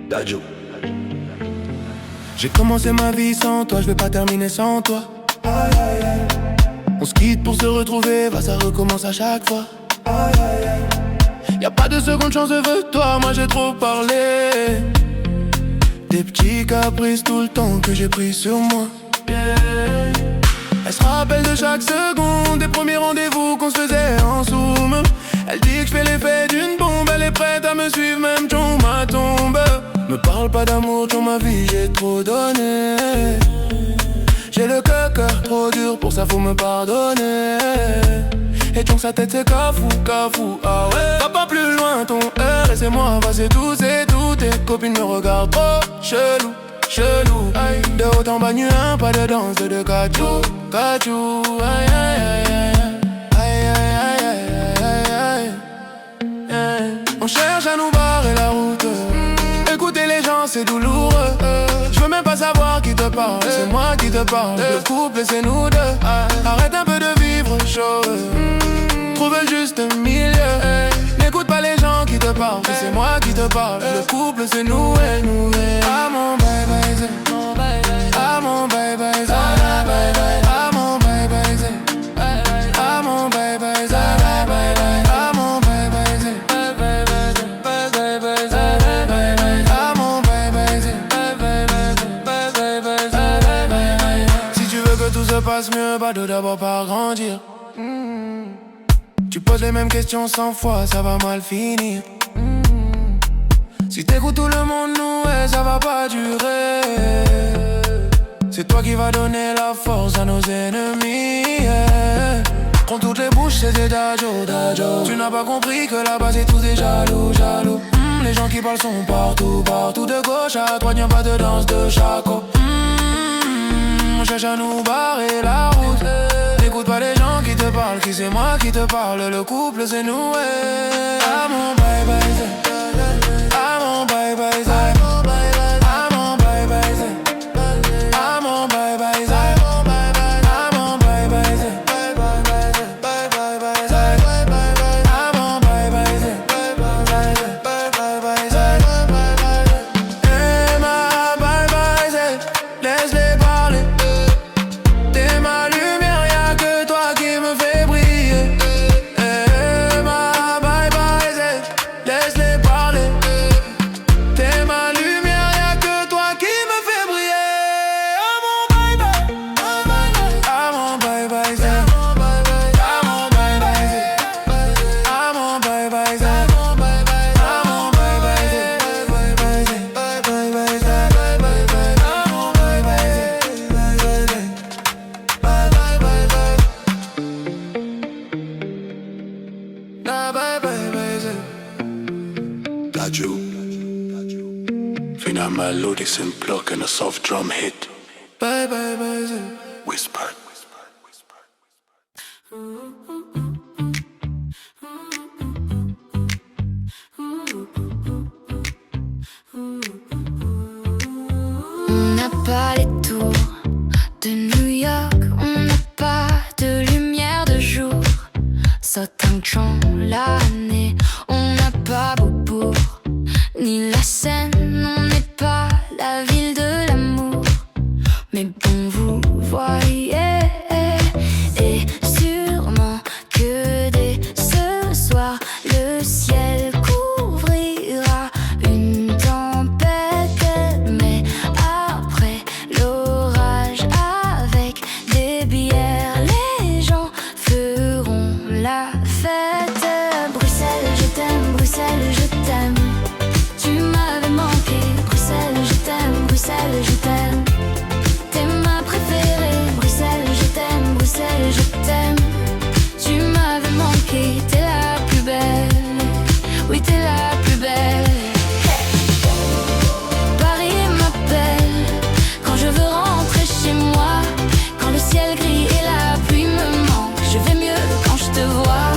Dadjo. J'ai commencé ma vie sans toi, je vais pas terminer sans toi. On se quitte pour se retrouver, ça recommence à chaque fois. Y'a pas de seconde chance, je veux toi, moi j'ai trop parlé. Des petits caprices tout le temps que j'ai pris sur moi. Elle se rappelle de chaque seconde, des premiers rendez-vous qu'on se faisait en zoom. Elle dit que je fais l'effet d'une bombe, elle est prête à me suivre même dans ma tombe. Me parle pas d'amour dans ma vie, j'ai trop donné. J'ai le cœur trop dur, pour ça faut me pardonner. Et dans sa tête c'est cafou, ah ouais. Va pas plus loin, ton heure, laissez-moi passer tout, c'est tout. Tes copines me regardent trop chelou, chelou. Aïe. De haut en bas nu, pas de danse, de cachou, cachou. Aïe, aïe, aïe, aïe, aïe, aïe, aïe, aïe. On cherche à nous barrer la route. Écouter les gens c'est douloureux. Je veux même pas savoir qui te parle, c'est moi qui te parle. Le couple c'est nous deux. Arrête un peu de vivre chaud. Trouve juste un milieu. N'écoute pas les gens qui te parlent, c'est moi qui te parle. Le couple c'est nous et nous. Ah mon bye bye, ah mon bye bye, ah mon bye bye, ah mon bye bye, ah mon bye bye. Si tu veux que tout se passe mieux, bah de d'abord par grandir. Tu poses les mêmes questions 100 fois, ça va mal finir. Si t'écoutes tout le monde, nous, ouais, ça va pas durer. C'est toi qui vas donner la force à nos ennemis, yeah. Prends toutes les bouches, c'est des Dadjo, Dadjo. Tu n'as pas compris que là-bas c'est tous des jaloux, jaloux. Les gens qui parlent sont partout, partout. De gauche à droite, y'a pas de danse de chaco. On cherche à nous barrer la route. N'écoute pas les gens qui te parlent, qui c'est moi qui te parle. Le couple c'est nous, ouais. Ah mon bye bye, ah mon bye bye, ah mon bye bye, ah mon bye bye, ah mon bye bye, ah mon bye bye, et ma bye bye, laisse-les parler. T'es ma lumière, y'a que toi qui me fait briller. Et ma bye bye, laisse-les parler. T'es ma lumière, y'a que toi qui me fait briller. Ah mon bye bye, ah mon bye bye, ah mon bye bye, ah mon bye bye, ah mon bye bye, ah mon bye bye, ah mon bye bye. Dadjo. Fina melodies and block and a soft drum hit. Bye bye bye. Whisper. On n'a pas les tours de New York, on n'a pas de lumière de jour. Sotang l'année, on n'a pas Beaubourg, ni la Seine, on n'est pas la ville de l'amour. Mais bon, vous voyez, et sûrement que dès ce soir, le ciel couvrira une tempête. Mais après l'orage, avec des bières, les gens feront la fête. Bruxelles, je t'aime, Bruxelles, je t'aime. Tu m'avais manqué, Bruxelles, je t'aime, Bruxelles, je t'aime. T'es ma préférée, Bruxelles, je t'aime, Bruxelles, je t'aime. Tu m'avais manqué, t'es la plus belle, oui t'es la plus belle. Paris m'appelle quand je veux rentrer chez moi. Quand le ciel gris et la pluie me manquent, je vais mieux quand je te vois.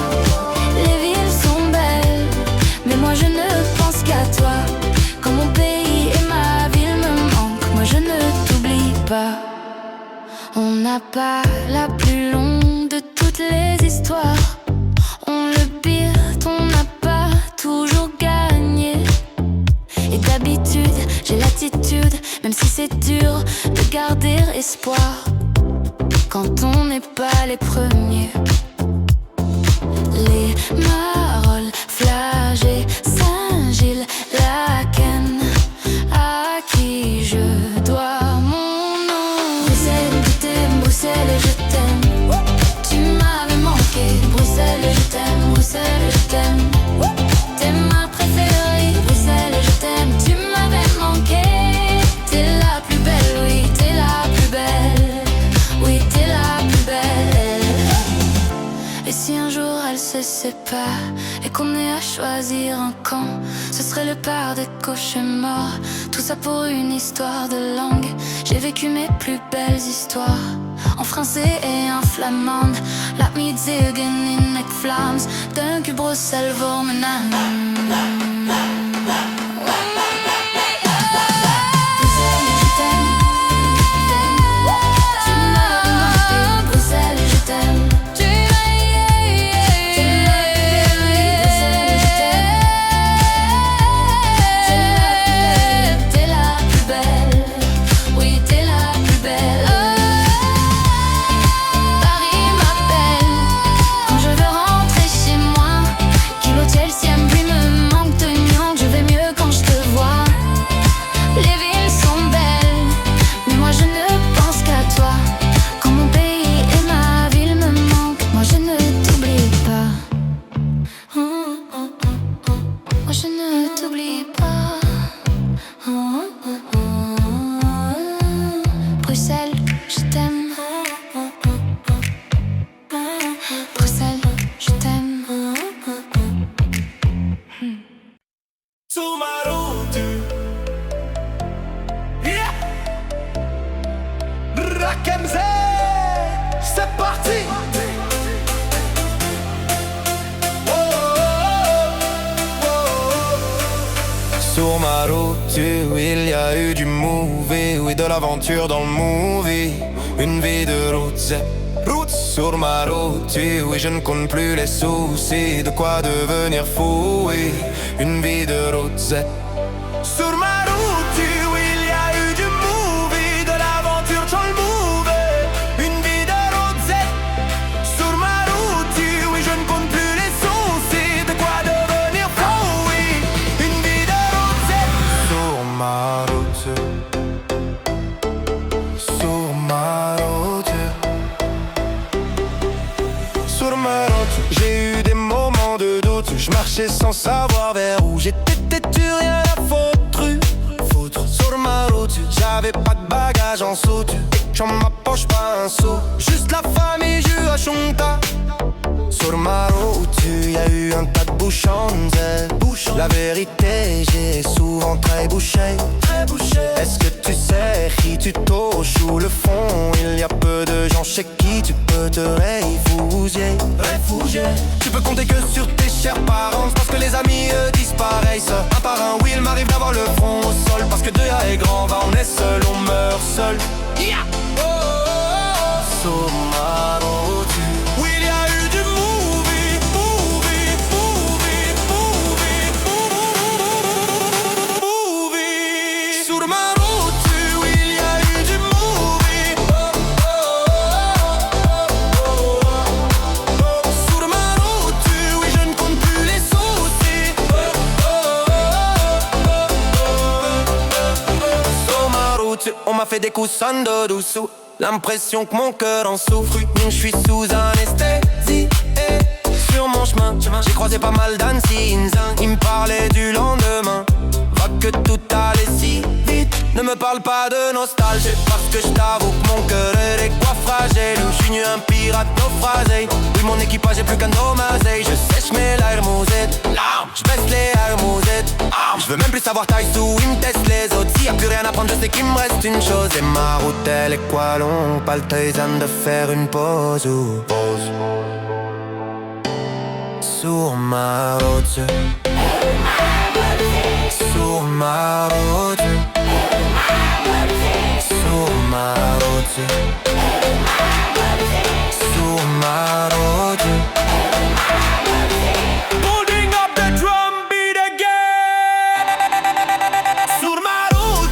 Les villes sont belles, mais moi je ne pense qu'à toi. Quand mon pays et ma ville me manquent, moi je ne t'oublie pas. On n'a pas la plus longue de toutes les histoires. On le pire, on n'a pas toujours gagné. Et d'habitude, j'ai l'attitude, même si c'est dur, de garder espoir quand on n'est pas les premiers. Les Marolles, Flagey, Saint-Gilles, Laken, à qui je dois mon nom. Bruxelles, je t'aime, Bruxelles, je t'aime. Tu m'avais manqué, Bruxelles, je t'aime, Bruxelles, je t'aime. T'es ma préférée, Bruxelles, je t'aime. Tu m'avais manqué. T'es la plus belle, oui, t'es la plus belle. Oui, t'es la plus belle. Et si un jour elle se sépare et qu'on ait à choisir un camp, ce serait le père des cauchemars. Tout ça pour une histoire de langue. J'ai vécu mes plus belles histoires en français et en flamande. Laat me zeggen in het Vlaams. Dank u Bruxelles voor mijn naam. C'est parti. Sur ma route, il y a eu du movie, oui, de l'aventure dans le movie. Une vie de route, sur ma route, oui, je ne compte plus les soucis, de quoi devenir fou, oui. Une vie de route, sur ma route, oui, il y a eu du movie, de l'aventure dans le movie. Une vie de route, sur ma route, oui, je ne compte plus les soucis, de quoi devenir fou, oui. Une vie de route, sur ma route, sur ma route. Sur ma route, j'ai eu des moments de doute. Je marchais sans savoir vers où j'étais têtu, rien à foutre. Sur ma route, j'avais pas de bagages en soute. J'en ma poche pas un sou, juste la famille, je à Chonta. Sur ma route, y a eu un tas de bouchons. La vérité, j'ai souvent très bouché. Est-ce que tu sais qui tu touches ou le fond? Il y a peu de gens chez qui tu peux te réfugier. Tu peux compter que sur tes chers parents, parce que les amis disparaissent un par un. Oui, il m'arrive d'avoir le front au sol, parce que Dieu est grand, va on est seul, on meurt seul. Yeah. Oh, oh, oh. Sur ma route, oui, il y a eu du movie. Sur ma route, oui, il y a eu du movie. Sur ma route, oui, je ne compte plus les soucis. Sur ma route, on m'a fait des coussins de dessous. L'impression que mon cœur en souffre. Je suis sous anesthésie. Sur mon chemin, j'ai croisé pas mal d'Annecy. Ils me parlaient du lendemain. Va que tout allait si vite. Ne me parle pas de nostalgie, parce que je t'avoue que mon cœur est des quoi fragile. Je suis nu un pirate naufragé. Oui, mon équipage est plus qu'un dommage. Je sèche mes larmousettes, je baisse les hermousettes. Je veux même plus savoir taille sous, ils me testent les autres. S'il y a plus rien à prendre, je sais qu'il me reste une chose. Et ma route, elle est quoi long? Pas le temps de faire une pause ou pause. Sur ma route, sur ma route, sur ma route, sur ma route. Holding up the drum beat again. Sur ma route.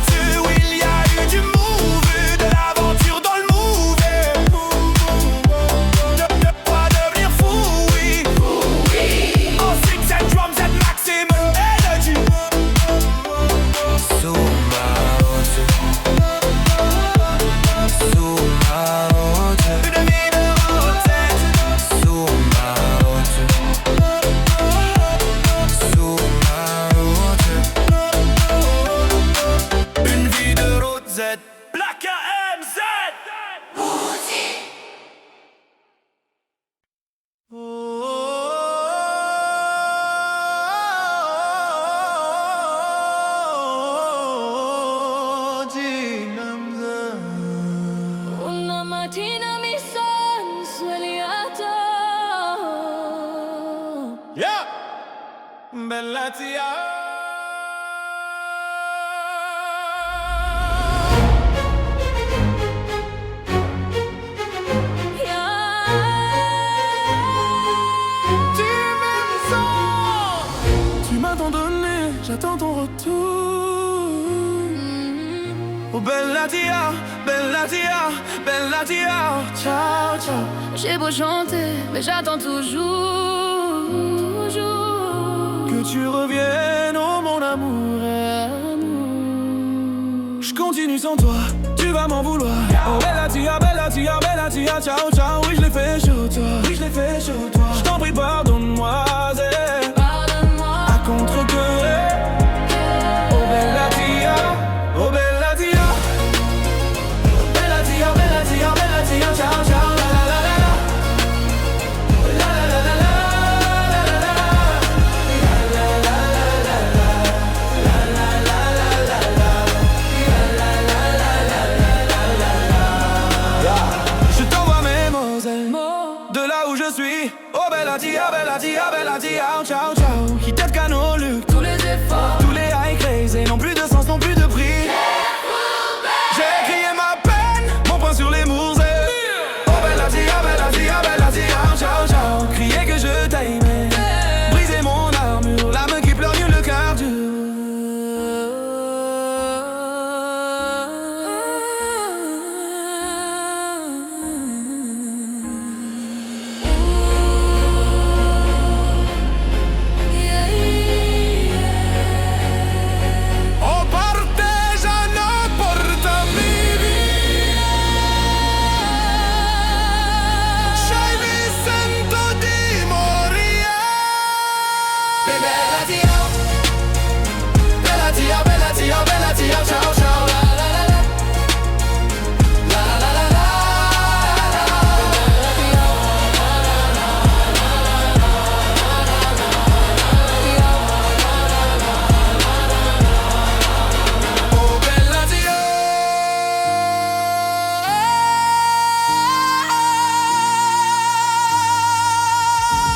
bella tia. Tu m'as tant donné, j'attends ton retour. Oh bella tia, bella tia, bella tia. Ciao, ciao. J'ai beau chanter, mais j'attends toujours, toujours que tu reviennes, oh mon amour. Je continue sans toi, tu vas m'en vouloir. Oh bella tia, bella tia, bella tia. Ciao, ciao. Oui, je l'ai fait chaud, toi. Oui, je l'ai fait chaud, toi. Je t'en prie, pardonne-moi. À contre-cœur. Oh bella tia, oh bella tia. Bella tia, bella tia, bella tia. Ciao, ciao. La la la la la. La la la la la. La la la la la. La la la la la. La la la la la. Je t'envoie mes mots de là où je suis. Oh bella tia, bella tia, bella tia. Ciao, ciao. Qui t'aide qu'à nos luttes. Tous les efforts, tous les high crazy n'ont plus de sens, n'ont plus de prix. J'ai crié ma peine, mon poing sur les mours. Oh bella tia, bella tia, bella tia. Ciao, ciao. Crier que je t'aimais, briser mon armure, l'âme qui pleure mieux le cœur dur. Oh partigiano, portami via. Sai, mi sento di morire. Bella tia, bella tia, bella tia, bella tia. Ciao, ciao. La la la la. La la la la la. Oh bella tia.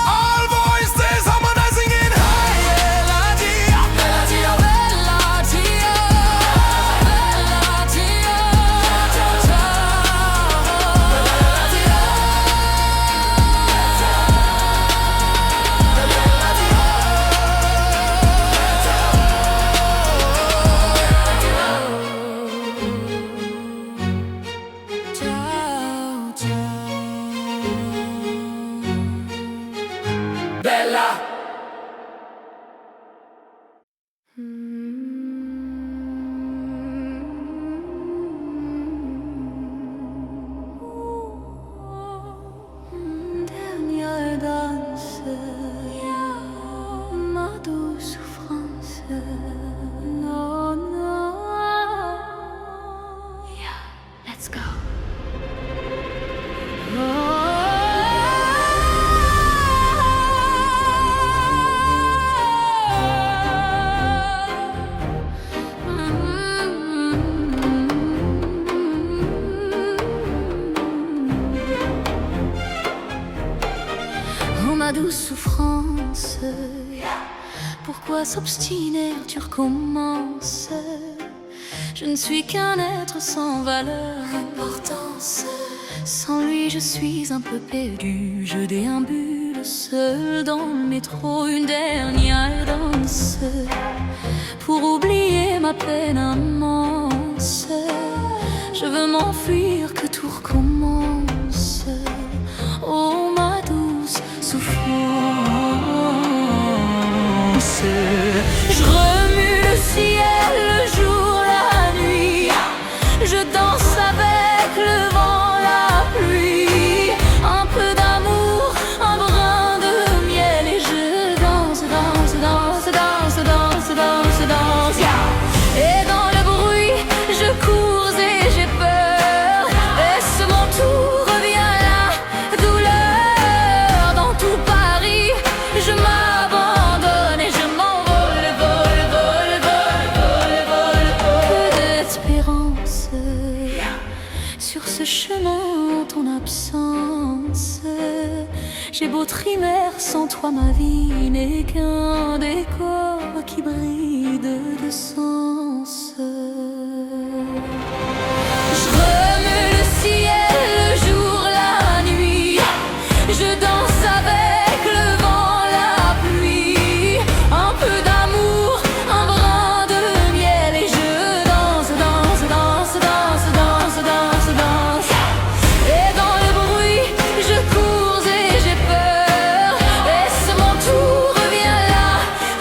All voices harmonizing in high. Bella tia, bella tia, bella tia, bella tia. Ciao, ciao. Bella tia. Ciao, ciao. Bella. Dernière danse, ma douce souffrance. Non, non. Yeah, let's go. Oh ma douce souffrance, pourquoi s'obstiner, tu recommences. Je ne suis qu'un être sans valeur, importance. Sans lui je suis un peu perdu, je déambule seul dans le métro. Une dernière danse pour oublier ma peine immense. Je veux m'enfuir, que tout recommence. Oh ma douce souffrance. Je remue le ciel, le jour, la nuit. Je danse avec le vent, la pluie. Un peu d'amour, un brin de miel. Et je danse, danse, danse, danse, danse, danse, danse. Et dans le bruit, je cours et j'ai peur. Et ce mon tour revient la douleur. Dans tout Paris, je m'abandonne et je m'envole, vole, vole, vole, vole, vole. Peu d'espérance sur ce chemin en ton absence. J'ai beau trimer, sans toi ma vie n'est qu'un décor qui bride de sens. Je remue le ciel, le jour, la nuit. Je danse avec le vent, la pluie. Un peu d'amour, un brin de miel. Et je danse, danse, danse, danse, danse, danse, danse. Et dans le bruit, je cours et j'ai peur. Et ce mon tour revient là,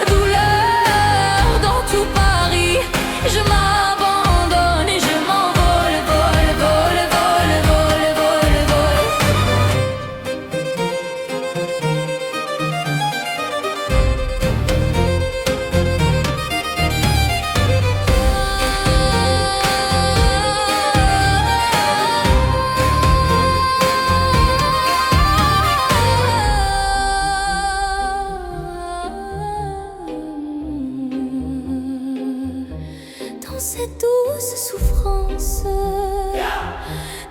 douleur dans tout Paris. Je m'abandonne et je m'envole, vole, vole, vole, vole, vole, vole. Dans cette douce souffrance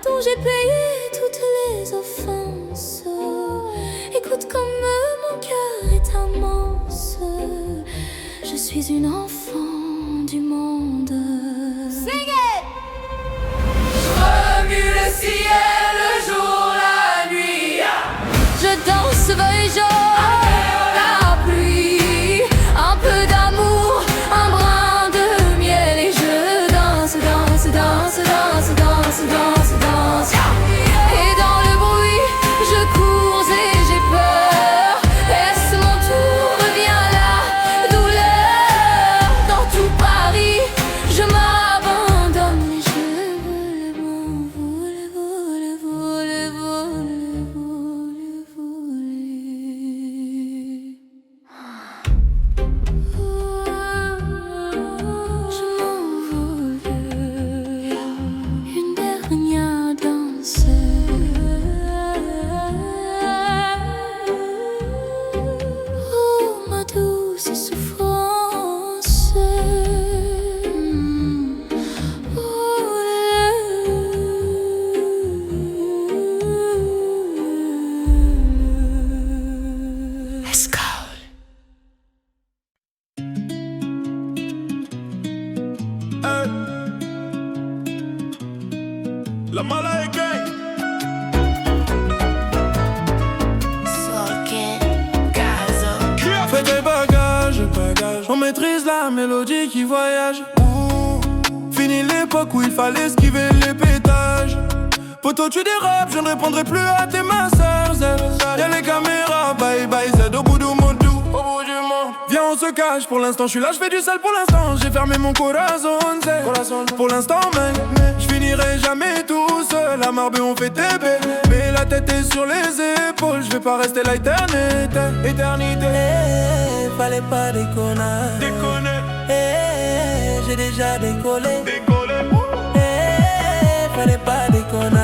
dont j'ai payé toutes les offenses, écoute comme mon cœur est immense. Je suis une enfant du monde. Sing it! Remue le ciel, le jour, la nuit. Je danse, feuille jaune, la pluie. Un peu d'amour, un brin de miel. Et je danse, danse, danse, danse, danse, danse, danse. Et dans le bruit, je cours et j'ai peur. Est-ce mon tour revient là, douleur dans tout Paris. Je m'abandonne et je vole, vole, vole, vole, vole, vole. Je m'envole, une dernière danse. Oh ma douce souffrance. Let's go. La mala gang. Fais tes bagages, on maîtrise la mélodie qui voyage. Fini l'époque où il fallait esquiver les pétages. Poto tu dérapes, je ne répondrai plus à tes massages. Y'a les caméras, bye bye Z au bout du monde. Viens on se cache, pour l'instant je suis là, je fais du sale pour l'instant. J'ai fermé mon corazon, pour l'instant mec. Je finirai jamais tout seul, à Marbé on fait TB. Mais la tête est sur les épaules, je vais pas rester là éternité. Fallait pas déconner. J'ai déjà décollé. Fallait pas déconner.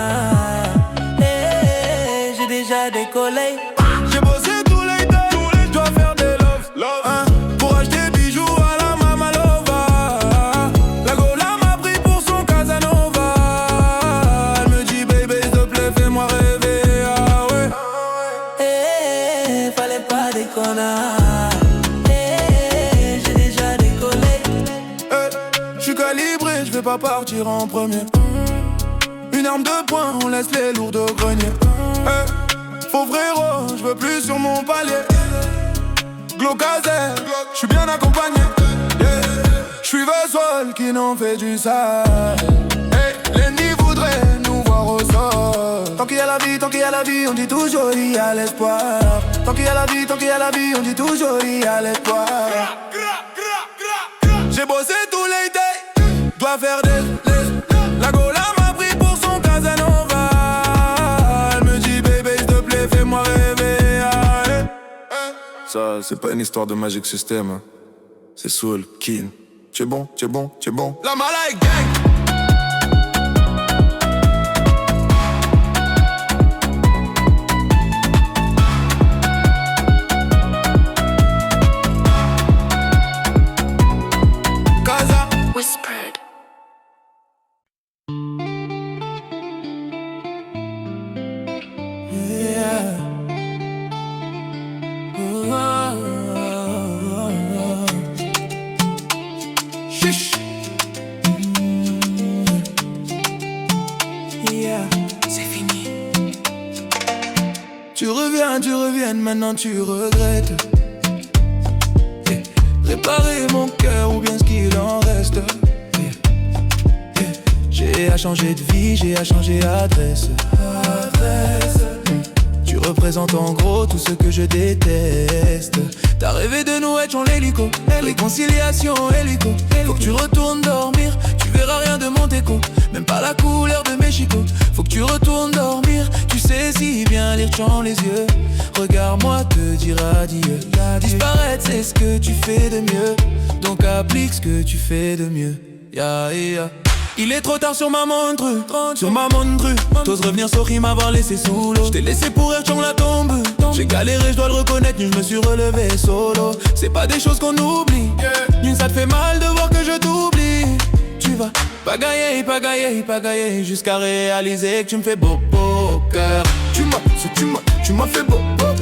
J'ai déjà décollé. J'ai bossé tous les days, je dois faire des love. Hein, pour acheter bijoux à la Mamalova. La Gola m'a pris pour son Casanova. Elle me dit baby s'il te plaît fais-moi rêver. Ah ouais. Fallait pas déconner. J'ai déjà décollé. Je suis calibré, je vais pas partir en premier. Une arme de poing, on laisse les lourds au grenier. Faux frérot, je veux plus sur mon palier. Glaucazer, je suis bien accompagné. Je suis Vesol qui n'en fait du sale. L'ennemi voudrait nous voir au sol. Tant qu'il y a la vie, tant qu'il y a la vie, on dit toujours il y a l'espoir. Tant qu'il y a la vie, tant qu'il y a la vie, on dit toujours il y a l'espoir. J'ai bossé tous les days, dois faire des. La Gola m'a pris pour son Casanova. Elle me dit baby s'il te plaît fais-moi rêver. Ça c'est pas une histoire de Magic System hein. C'est Soul Kin. Tu es bon, tu es bon, tu es bon. La Malay Gang. Whispered. bien tu reviennes, maintenant tu regrettes. Réparer mon cœur ou bien ce qu'il en reste. J'ai à changer de vie, j'ai à changer d'adresse. Tu représentes en gros tout ce que je déteste. T'as rêvé de nous être en l'hélico, réconciliation hélico. Faut que tu retournes dormir, tu verras rien de mon déco, même pas la couleur de mes chicots. Faut que tu retournes dormir, tu sais si bien lire dans les yeux. Regarde-moi te dire adieu. Disparaître c'est ce que tu fais de mieux, donc applique ce que tu fais de mieux. Il est trop tard sur ma montre, T'oses revenir sur qui m'avoir laissé sous l'eau. J't'ai laissé pour être dans la tombe. J'ai galéré, je dois le reconnaître, mais je me suis relevé solo. C'est pas des choses qu'on oublie, Nul ça te fait mal de voir que je t'oublie. Tu vas pagailler jusqu'à réaliser que tu me fais beau au cœur. Tu m'as fait beau au cœur.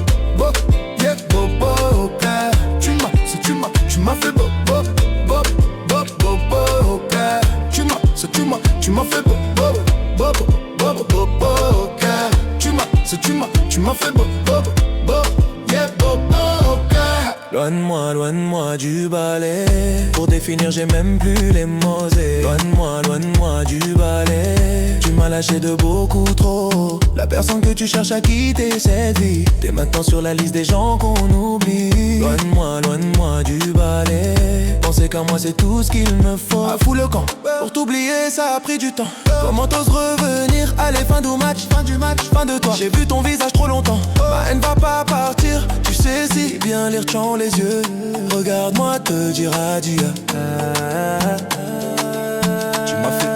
Tu m'as fait beau au cœur. Tu m'as fait beau au cœur. Tu m'as fait beau au cœur. Loin de moi du balai. Pour définir j'ai même plus les mots. Loin de moi du balai. Tu m'as lâché de beaucoup trop. La personne que tu cherches à quitter cette vie. T'es maintenant sur la liste des gens qu'on oublie. Loin de moi du balai. Penser qu'à moi c'est tout ce qu'il me faut. À fou le camp, pour t'oublier ça a pris du temps. Comment t'oses revenir? Allez fin du match, fin de toi. J'ai vu ton visage trop longtemps. Ma haine va pas partir. Tu sais si bien lire dans les yeux. Regarde-moi te dire adieu. Tu m'as fait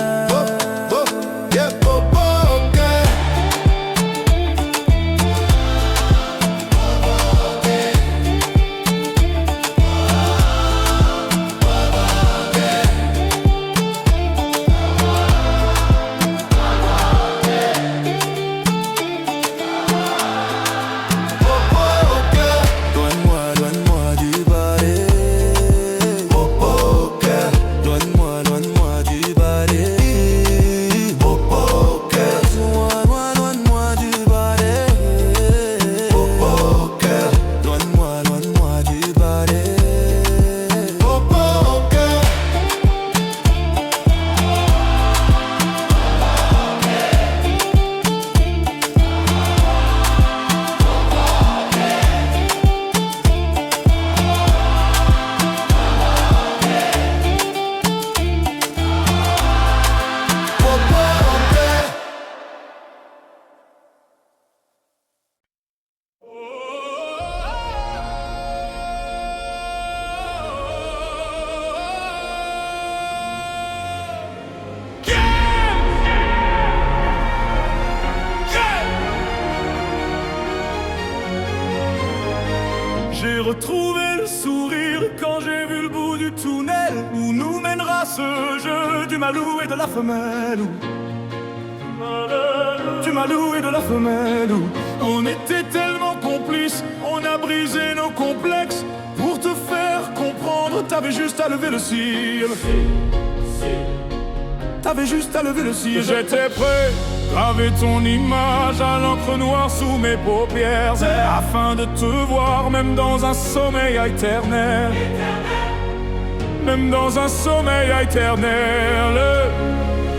J'ai retrouvé le sourire quand j'ai vu le bout du tunnel où nous mènera ce jeu du malou et de la femelle. Du malou et de la femelle. On était tellement complices, on a brisé nos complexes. Pour te faire comprendre, t'avais juste à lever le cil. T'avais juste à lever le cil. J'étais prêt, graver ton image à l'encre noire sous mes paupières, afin de te voir même dans un sommeil éternel. Même dans un sommeil éternel.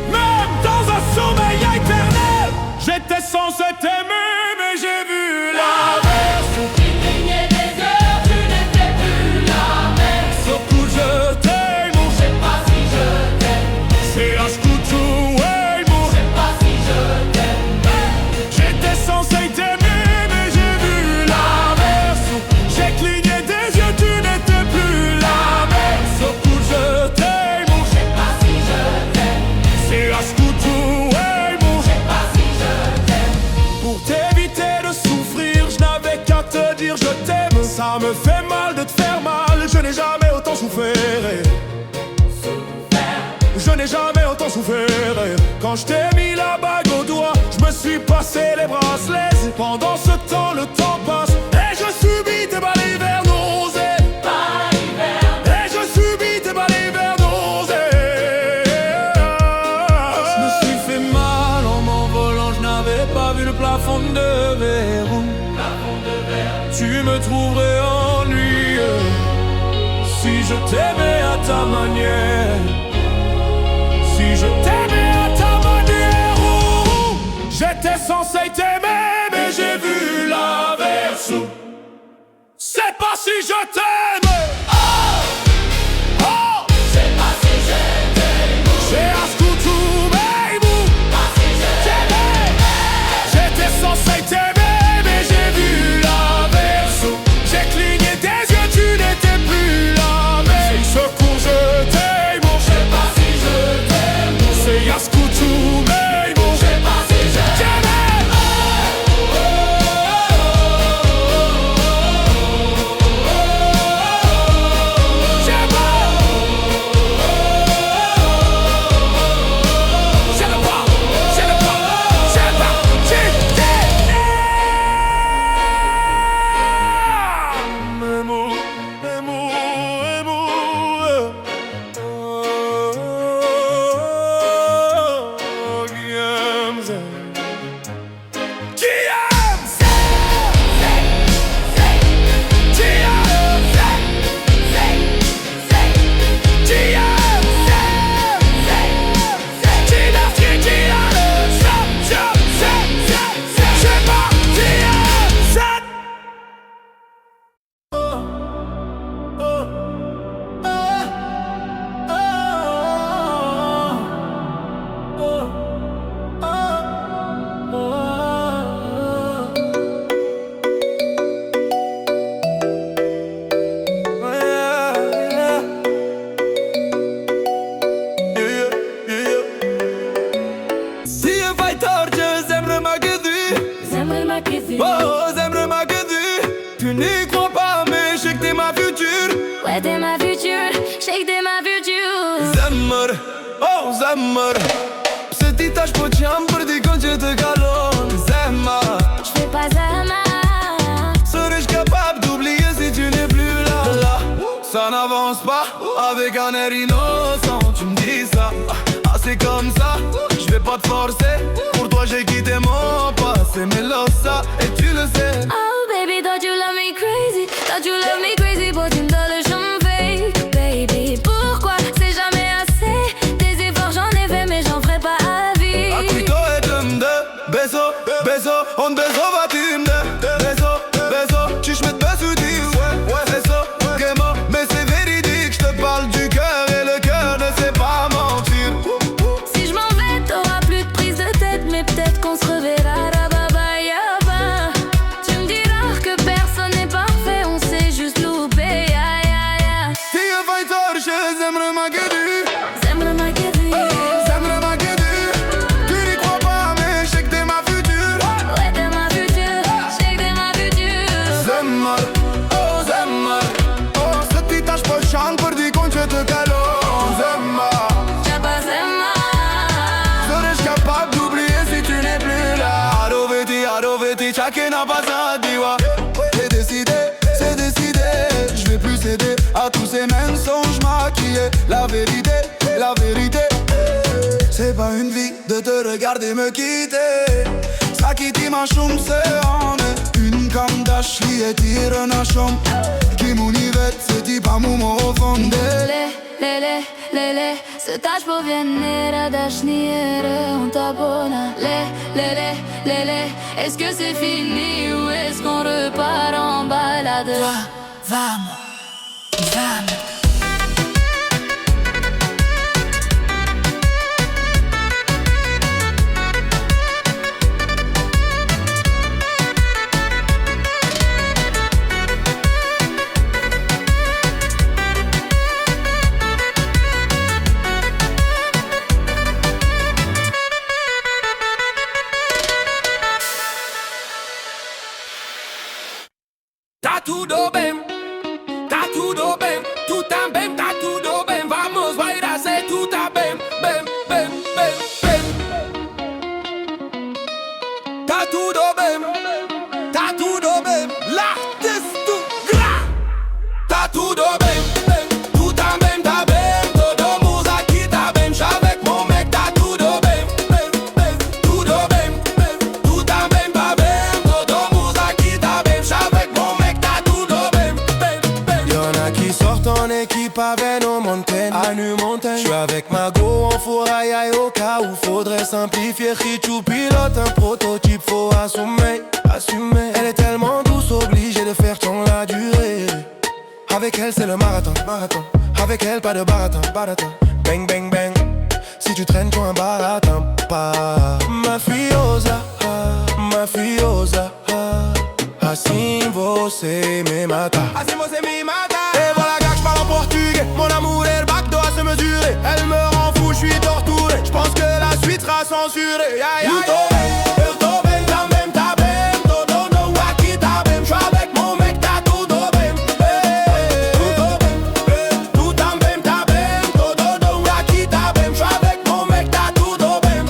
Même dans un sommeil éternel. J'étais censé t'aimer, mais j'ai vu l'inverse. Tu clignais des heures, tu n'étais plus la même. Sur coup je t'aime, Je sais pas si je t'aime, c'est un scoutou, ouais, mon. je sais pas si je t'aime. J'étais censé t'aimer, mais j'ai vu l'inverse. J'ai cligné des yeux, tu n'étais plus la même. Sur coup je t'aime, Je sais pas si je t'aime, c'est un scoutou, ouais, mon. je sais pas si je t'aime. Pour t'éviter de souffrir, je n'avais qu'à te dire je t'aime. Ça me fait mal de te faire mal, je n'ai jamais autant souffert. Je n'ai jamais autant souffert. Quand je t'ai mis la bague au doigt, je me suis passé les bracelets. Pendant ce temps, le temps passe et je subis tes balles hivernoses. Et je subis tes balles hivernoses. Je me suis fait mal en m'envolant, je n'avais pas vu le plafond de verre. te trouverais ennuyeux si je t'aimais à ta manière. Si je t'aimais à ta manière, j'étais censé t'aimer, mais j'ai vu l'inverse. C'est pas si je t'aime. C'est pas si je t'aime. C'est à ce que tu m'aimes. Pas si je t'aime. J'étais censé t'aimer, mais j'ai vu l'inverse. J'ai cligné des yeux, tu n'étais plus la même. Secours, je t'aime. Je sais pas si je t'aime. C'est à ce que tu m'aimes. Je sais pas si je t'aime. Ouais, t'es ma future, shake t'es ma future. Zemmer, oh zemmer. Petit tâche pociam perdi quand je te galonne. Zemmer, J'fais pas ça mal. serais-je capable d'oublier si tu n'es plus là? Ça n'avance pas avec un air innocent. Tu me dis ça, ah c'est comme ça. Je vais pas te forcer. Pour toi j'ai quitté mon passé, mais ça et tu le sais. Oh baby, don't you love me crazy? Don't you love me crazy? But tu me donnes le champ fake, baby. Pourquoi c'est jamais assez? Des efforts j'en ai fait, mais j'en ferai pas à vie. Acquito et dümde, beso, beso, on beso vatimde. Beso, beso, tu schmitt beso dis, ouais, c'est ça, gemo. Mais c'est véridique, je te parle du cœur et le cœur ne sait pas mentir. Si je m'en vais, t'auras plus de prise de tête, mais peut-être qu'on se reverra. Tu me diras que personne n'est parfait, on s'est juste loupé. Tia vai torche, zemre magadu. J'aimerais ma guérir. Zemre magadu. Tu n'y crois pas, mais je sais que t'es ma future. Ouais, t'es ma future, shake t'es ma future. Zemmer, oh zemmer. Oh, cette petite tâche prochaine perdi quand je te calonne. Zemmer. J'ai pas zema. Serais-je capable d'oublier si tu n'es plus là? Aroveti, chacun n'a pas ça, diwa. C'est décidé, je vais plus céder à tous ces mensonges maquillés. La vérité, c'est pas une vie de te regarder me quitter. Sakiti ma chum se ame, une cam d'ashli et tire na chum. Qui m'univet, c'est dit pas mon au fond de. Lele, ce tâche pour venir d'achniere on t'abonne. Lele, est-ce que c'est fini ou est-ce qu'on repart en balade? Vamos. Tá tudo bem, avec ma go, on fourraille au cas où faudrait simplifier. Richou pilote un prototype, faut assumer. Elle est tellement douce, obligée de faire ton la durée. Avec elle c'est le marathon. Avec elle pas de baratin. Bang bang bang. Si tu traînes toi un baratin pas. Mafiosa. Assim você me mata. Et voilà gars, j'parle en portugais. Mon amour et le bac doit se mesurer. Elle me rend fou, j'suis torturé. J'pense que la suite sera censurée. Eu tô bem, também tá bem. Todo aqui tá bem. J'suis avec mon mec, tá tudo bem. Tu também tá bem. Todo aqui tá bem. J'suis avec mon mec, tá tudo bem.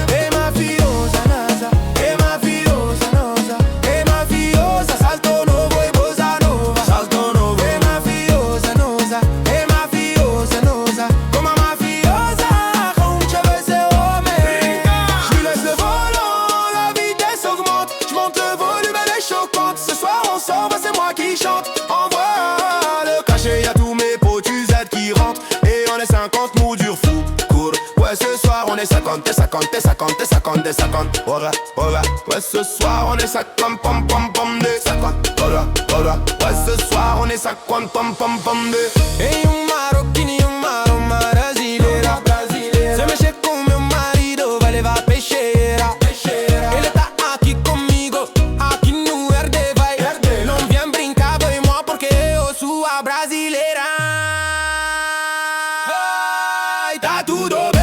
E mafiosa nasa, e mafiosa nosa, e mafiosa salto novo e bossa nova. Salto novo e mafiosa nosa, e mafiosa nosa. Comme un mafiosa, ronde cheveux c'est homem. J'lui laisse le volant, la vitesse augmente. J'monte le volume, elle est choquante. Ce soir on s'en va, c'est moi qui chante. Envoie le cachet, y'a tous mes potes Z qui rentrent. Et on est 50 mous dur fou, cool. Ouais ce soir on est 50. Ora. Ouais ce soir on est 50, pom pom pom de 50. Ora. Ouais ce soir on est 50, pom pom pom de. Hey un marroquini, uma brasileira. Se mexe com meu marido, vai levar peixeira. Ele tá aqui comigo, aqui no RD vai. Não vem brincar, vai moi porque eu sou a brasileira. Vai, tá tudo bem.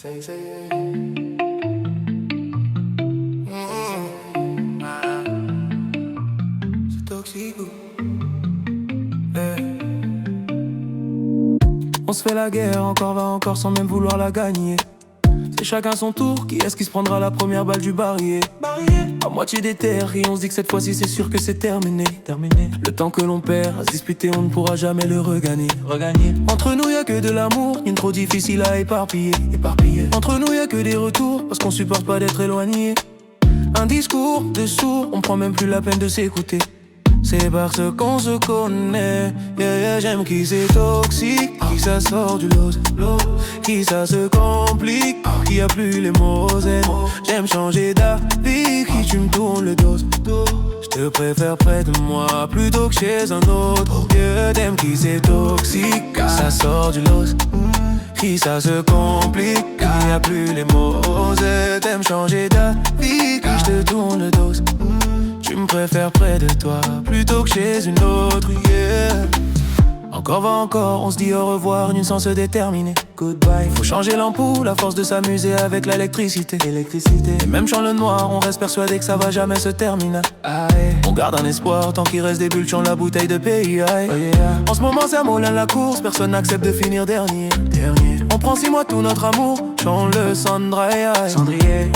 C'est toxique. On se fait la guerre, encore sans même vouloir la gagner. C'est chacun son tour, qui est-ce qui se prendra la première balle du barillet? À moitié des terres, et on se dit que cette fois-ci c'est sûr que c'est terminé. Le temps que l'on perd, à se disputer on ne pourra jamais le regagner. Entre nous y'a que de l'amour, une trop difficile à éparpiller. Entre nous y'a que des retours, parce qu'on supporte pas d'être éloigné. Un discours de sourd, on prend même plus la peine de s'écouter. C'est parce qu'on se connaît. J'aime qui c'est toxique, qui ça sort du lot, qui ça se complique, qui a plus les mots zen. J'aime changer d'avis, qui tu me tournes le dos. Je te préfère près de moi plutôt que chez un autre. T'aimes qui c'est toxique, qui ça sort du lot, qui ça se complique, qui a plus les mots zen. T'aimes changer d'avis, qui je te tourne le dos. Tu me préfères près de toi plutôt que chez une autre, Encore, on se dit au revoir, une sans se déterminer. Goodbye. Faut changer l'ampoule, à force de s'amuser avec l'électricité. Et même dans le noir, on reste persuadé que ça va jamais se terminer. On garde un espoir tant qu'il reste des bulles dans la bouteille de pays. En ce moment c'est à Molin la course, personne n'accepte de finir dernier. On prend 6 mois tout notre amour, chante le cendrier.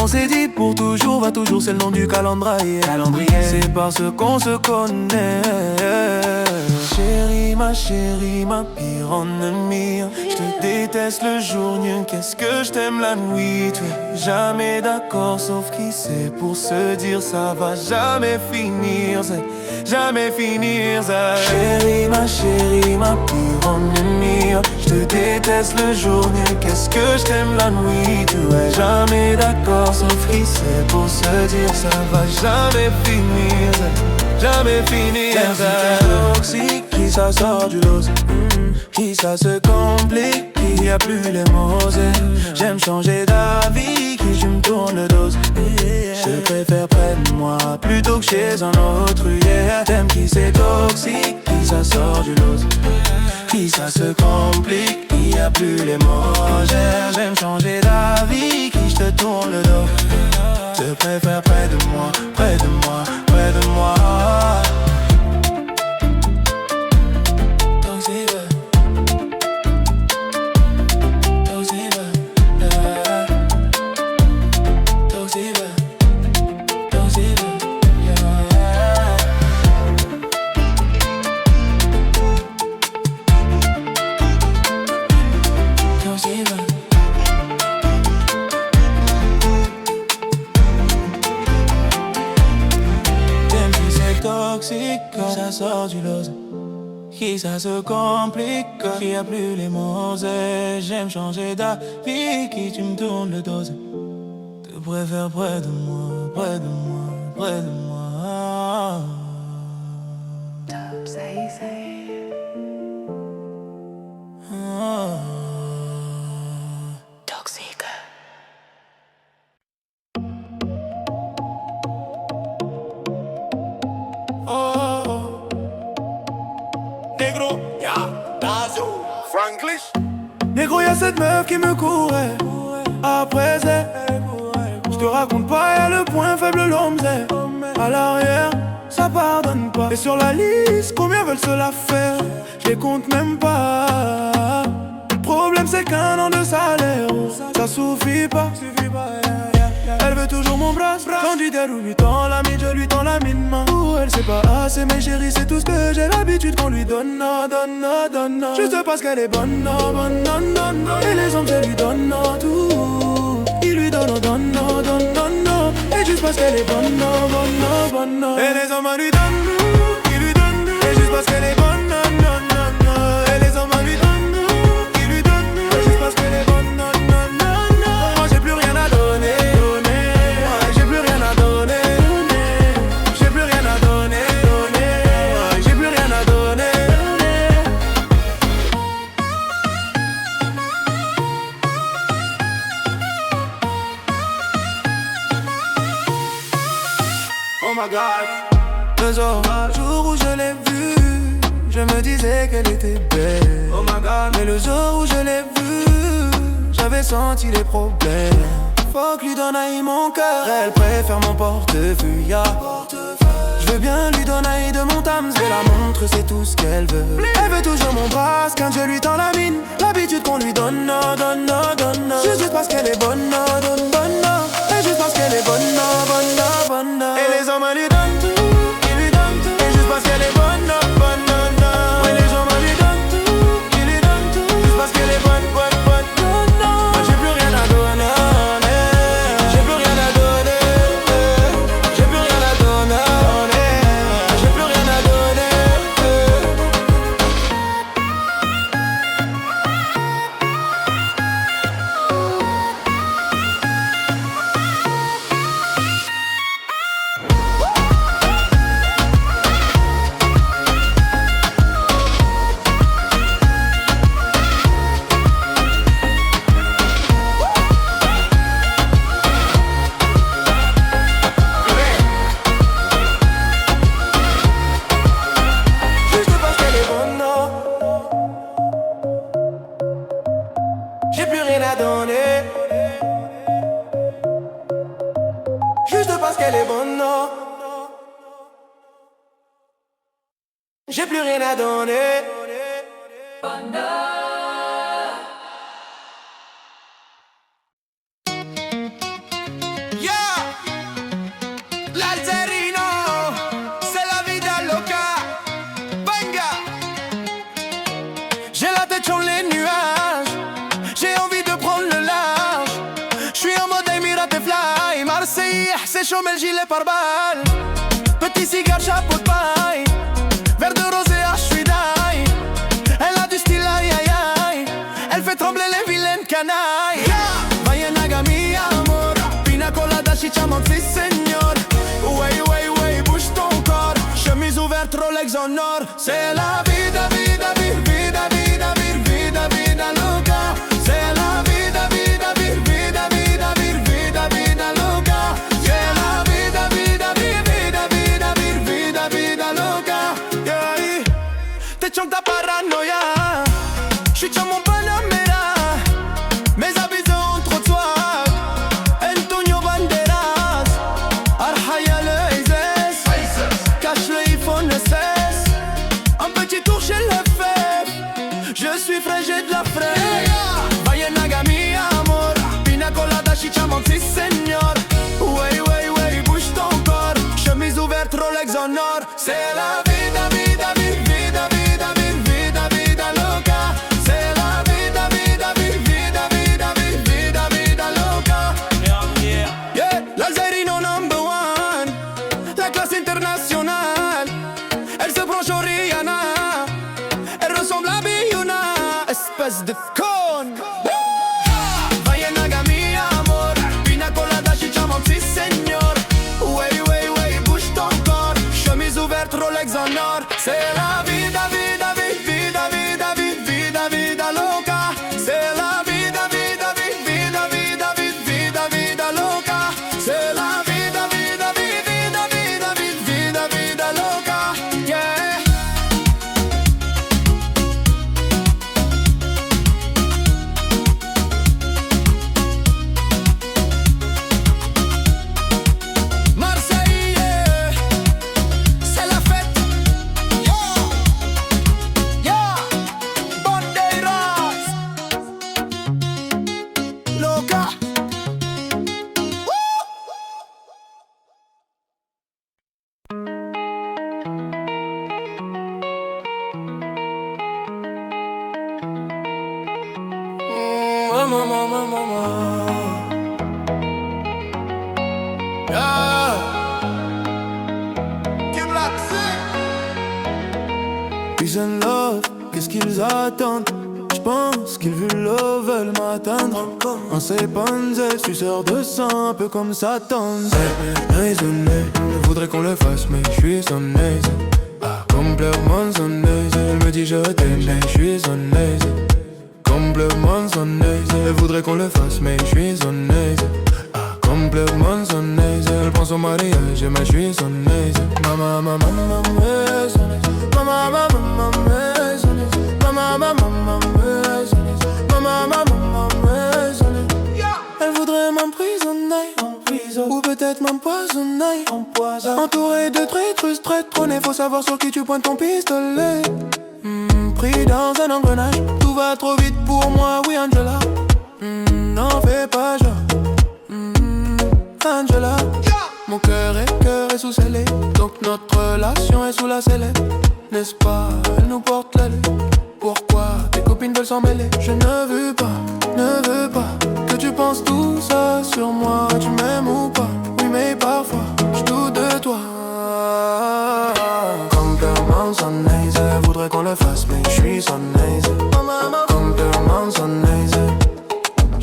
On s'est dit pour toujours, va toujours, c'est le nom du calendrier. C'est parce qu'on se connaît. Chérie, ma pire ennemie. Je te déteste le jour, qu'est-ce que je t'aime la nuit. Tu es jamais d'accord, sauf qui c'est pour se dire ça va jamais finir, jamais finir ça. Chérie, ma pire ennemie. Je te déteste le jour, qu'est-ce que je t'aime la nuit. Tu es jamais d'accord, sauf qui c'est pour se dire ça va jamais finir, jamais finir ça. Toxique, qui ça sort du lot, qui ça se complique, il y a plus les mots. J'aime changer d'avis, qui tu me tournes le dos. Je préfère près de moi plutôt que chez un autre. T'aimes qui c'est toxique, qui ça sort du lot, qui ça se complique, il y a plus les mots. J'aime changer d'avis, qui je te tourne le dos. Je préfère près de moi, près de moi, près de moi. Ça sort du lot, qui ça se complique, qui a plus les mots. J'aime changer d'avis, qui tu me tournes le dos. Te préfère près de moi, près de moi, près de moi. Top, say. Toxique. Négro, y'a Dazo, Franglish. Négro, y'a cette meuf qui me courait après elle. J'te raconte pas, y'a le point faible, l'homme. À l'arrière, ça pardonne pas. Et sur la liste, combien veulent se la faire? Je les compte même pas. Le problème c'est qu'un an de salaire, ça suffit pas. Elle veut toujours mon bras, quand du déroule lui tend la mine, je lui tends la mine main. Elle sait pas assez, mais chérie, c'est tout ce que j'ai l'habitude qu'on lui donne, donne. Juste parce qu'elle est bonne, bonne. Et les hommes, je lui donne tout. Il lui donne, donne. Et juste parce qu'elle est bonne, bonne. Et les hommes, lui donnent tout. Il lui donne tout. Et juste parce qu'elle est bonne, Et les hommes, lui donnent tout. Il lui donne tout. Et juste parce qu'elle est bonne, Moi, j'ai plus rien à donner. Oh my God. Le jour où je l'ai vue, je me disais qu'elle était belle. Oh my God. Mais le jour où je l'ai vue, j'avais senti les problèmes. Faut que lui donne à mon cœur, elle préfère mon portefeuille. Je veux bien lui donner de mon Tams, mais la montre c'est tout ce qu'elle veut. Elle veut toujours mon bras quand je lui tends la mine. L'habitude qu'on lui donne. Juste parce qu'elle est bonne, bonne. Et juste parce qu'elle est bonne. Et les hommes lui donnent tout, ils lui donnent tout. Et juste parce qu'elle est bonne. Et les hommes lui donnent tout, ils lui donnent tout. Juste parce qu'elle est bonne. Moi j'ai plus rien à donner. J'ai plus rien à donner. J'ai plus rien à donner. J'ai plus rien à donner. J'ai plus rien à donner. Juste parce qu'elle est bonne, non. J'ai plus rien à donner. Yeah, l'Alterino, c'est la vida loca. Venga, j'ai la tête sur les nuages. J'ai envie de prendre le large. J'suis en mode Emirates Fly. Marseille, c'est chaud mais le gilet par balle. Petit cigare, chapeau de paille. Verre de rosé, j'suis d'ail. Elle a du style, aïe aïe aïe. Elle fait trembler les vilaines canailles. Vaya Nagami, amor. Pina colada, chicha, mon fils, señor. Ouais, bouge ton corps. Chemise ouverte, Rolex en or. C'est la vida, vida loca. chanta paranoia. J'suis dans mon Panamera. Mes habits ont trop de swag. Antonio Banderas. Arhaya le Isis. Cache le iPhone SS. Un petit tour chez le FF. Je suis frais, j'ai de la fraîche. Vaya Nagami, amor. Pina colada, chicha, mon si señor. Wey, wey, wey, bouge ton corps. Chemise ouverte, Rolex en or. C'est la vida, vida, vida, vida, vida, vida, vida loca. C'est la vida, vida, vida, vida, vida, vida loca. Yeah, l'Algérino number one. La classe internationale. Elle se branche au Rihanna. Elle ressemble à Beyoncé. Espèce de conne. Vaya Nagami, amor. Pina colada, chicha, mon si señor. Wey, wey, wey, bouge ton corps. Chemise ouverte, Rolex en or. C'est la vida, vida, vida, vida, vida, vida loca. C'est la vida, vida, vida, vida, vida, vida loca. C'est la vida, vida, vida, vida, vida, vida loca. Yeah. Marseille, c'est la fête. Yeah, Bandeiras, loca. Mama, mama, mama. Yeah. Peace and love, qu'est-ce qu'ils attendent? J'pense qu'ils vu love veulent m'atteindre. On sait pas, suceur de sang, un peu comme Satan. Raisonné, je voudrais qu'on le fasse, mais j'suis son aise. Complètement son aise, elle me dit je t'aime, mais j'suis son aise. Complètement son aise, elle voudrait qu'on le fasse, mais j'suis son aise. Complètement son aise, elle pense au mariage, mais j'suis son aise. Mama, mama, mama, son aise. Mama, mama, mama, son aise. Mama, mama, mama, son aise. Mama, mama, mama, son aise. Elle voudrait m'emprisonner en prison, ou peut-être m'empoisonner en poison. Entouré de traîtres, trôné, faut savoir sur qui tu pointes ton pistolet. Pris dans un engrenage, tout va trop vite pour moi, oui Angela. N'en fais pas genre. Angela, mon cœur est sous scellé, donc notre relation est sous la sellette. N'est-ce pas, elle nous porte l'aile. Pourquoi tes copines veulent s'en mêler? Je ne veux pas que tu penses tout ça sur moi. Tu m'aimes ou pas? Oui mais parfois je doute de toi. Complètement son aise, elle voudrait qu'on le fasse, mais je suis son aise. Complètement son aise,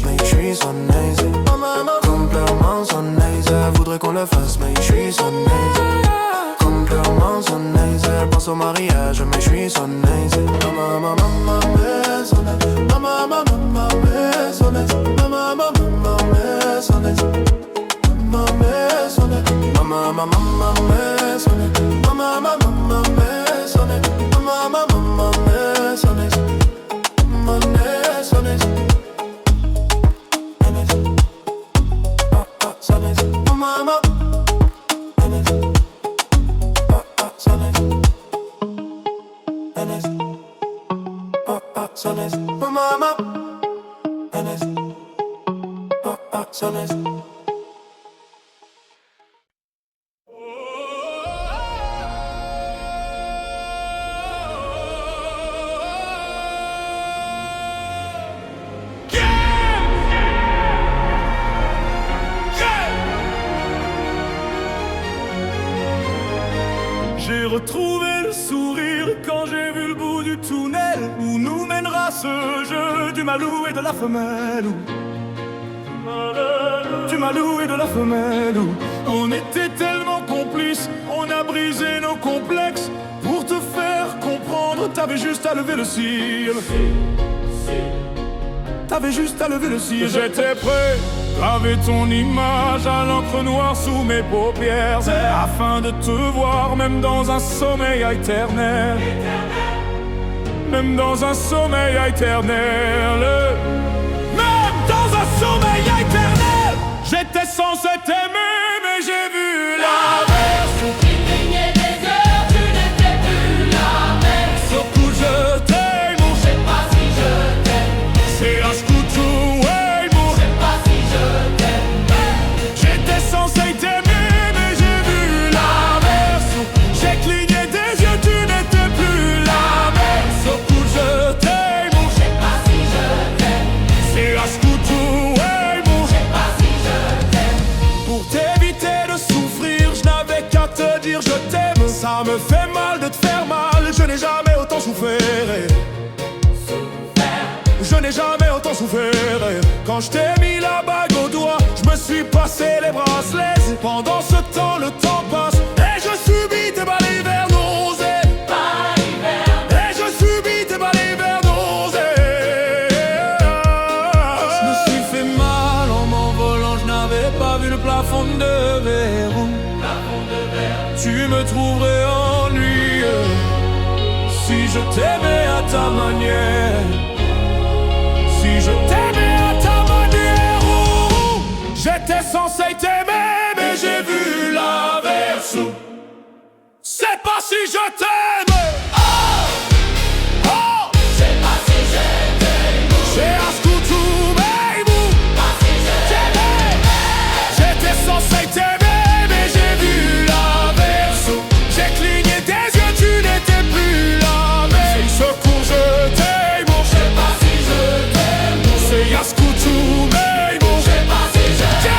mais je suis son aise. Complètement son aise, elle voudrait qu'on le fasse, mais je suis son aise. Complètement son aise, elle pense au mariage, mais je suis son aise. Mama, mama, mama, son aise. Mama, mama, mama, son aise. Mama, mama, mama, son aise. Mama, son aise. Mama, mama, mama, son aise. Mama, mama, mama, son aise. Mama, mama, mama, son aise. Mama, son aise. Mama, J'ai retrouvé le sourire quand j'ai vu le bout du tunnel où nous mènera ce jeu du malou et de la femelle. Du malou et de la femelle. On était tellement complices, on a brisé nos complexes. Pour te faire comprendre, t'avais juste à lever le cil. T'avais juste à lever le cil. J'étais prêt, graver ton image à l'encre noire sous mes paupières, afin de te voir même dans un sommeil éternel. même dans un sommeil éternel. Même dans un sommeil éternel, j'étais censé t'aimer, mais j'ai vu l'inverse. Il clignait des heures, tu n'étais plus la même. Sur coup je t'aime, Je sais pas si je t'aime, c'est un scoutou, ouais, mon. je sais pas si je t'aime. J'étais censé t'aimer, mais j'ai vu l'inverse. J'ai cligné des yeux, tu n'étais plus la même. Sur coup je t'aime, Je sais pas si je t'aime, c'est un scoutou, ouais, mon. je sais pas si je t'aime. Pour t'éviter de souffrir, je n'avais qu'à te dire je t'aime. Ça me fait mal de te faire mal, je n'ai jamais autant souffert. Je n'ai jamais autant souffert. Quand je t'ai mis la bague au doigt, je me suis passé les bracelets. Pendant ce temps, le temps passe et je subis tes balles hiver nausées. Et je subis tes balles hiver nausées. Je me suis fait mal en m'envolant, je n'avais pas vu le plafond de verre. Tu me trouverais ennuyeux si je t'aimais à ta manière. Si je t'aimais à ta manière, j'étais censé t'aimer, mais j'ai vu l'inverse. C'est pas si je t'aime. Oh, C'est pas si je t'aime, j'ai un scoutou, baby. pas si je t'aime. J'étais censé t'aimer, mais j'ai vu l'inverse. J'ai cligné des yeux, tu n'étais plus la même. Secours, je t'aime, Je sais pas si je t'aime, c'est Yaskoutou, baby. je sais pas si je t'aime.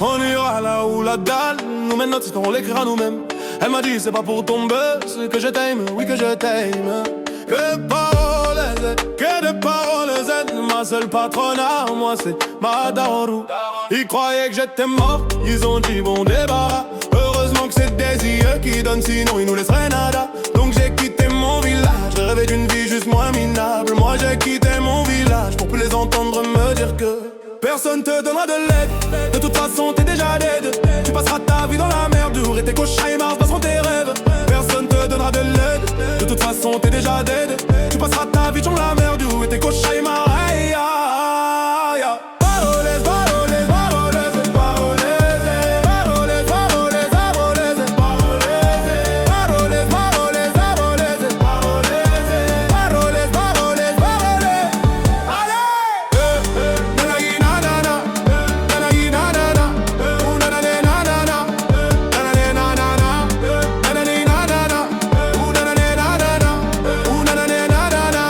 On ira là où la dalle nous mène, notre histoire on l'écrira nous-mêmes. Elle m'a dit c'est pas pour ton buzz que je t'aime, oui que je t'aime. Que de paroles zen, ma seule patronne à moi c'est ma daronne. Ils croyaient que j'étais mort, ils ont dit bon débarras. Heureusement que c'est des yeux qui donnent, sinon ils nous laisseraient nada. Donc j'ai quitté mon village, j'ai rêvé d'une vie juste moins minable. Moi j'ai quitté mon village pour plus les entendre me dire que personne te donnera de l'aide. De toute façon t'es déjà dead. Tu passeras ta vie dans la merde, et tes cauchemars passeront tes rêves. Personne te donnera de l'aide. De toute façon t'es déjà dead. Tu passeras ta vie dans la merde, et tes cauchemars. Aïe, aïe, aïe. Paroles, paroles, paroles, paroles, paroles, paroles, paroles, paroles, paroles, paroles, paroles, paroles, paroles. Allez! Nanagi nanana, nanagi nanana, nanane nanana, nanane nanana, nanane nanana, nanane nanana, nanane nanana.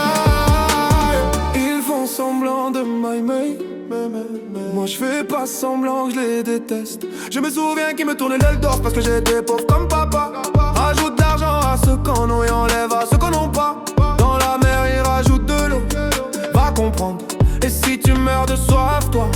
Ils font semblant de m'aimer, moi je fais pas semblant que je les déteste. Je me souviens qu'ils me tournaient l'aile d'or parce que j'étais pauvre comme papa. Rajoute de l'argent à ceux qu'on a et enlève à ceux qu'on n'a pas. Dans la mer ils rajoutent de l'eau, va comprendre. Et si tu meurs de soif, toi,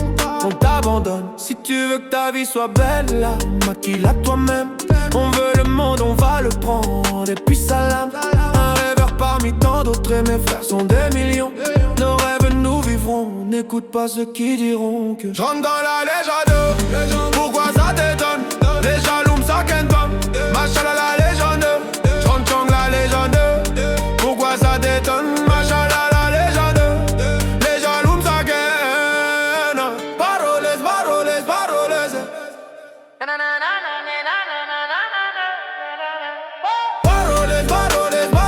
on t'abandonne. Si tu veux que ta vie soit belle, là, maquille-la toi-même. On veut le monde, on va le prendre, et puis salam. Un rêveur parmi tant d'autres, et mes frères sont des millions. Nos rêves nous vivrons, n'écoute pas ceux qui diront que je rentre dans la légende. Pourquoi ça t'étonne? Les jaloux me saquent pas, machallah la légende. Je rentre dans la légende. Pourquoi ça t'étonne? Machallah la légende. Les jaloux me saquent. Paroles, paroles, paroles. Paroles, paroles, paroles.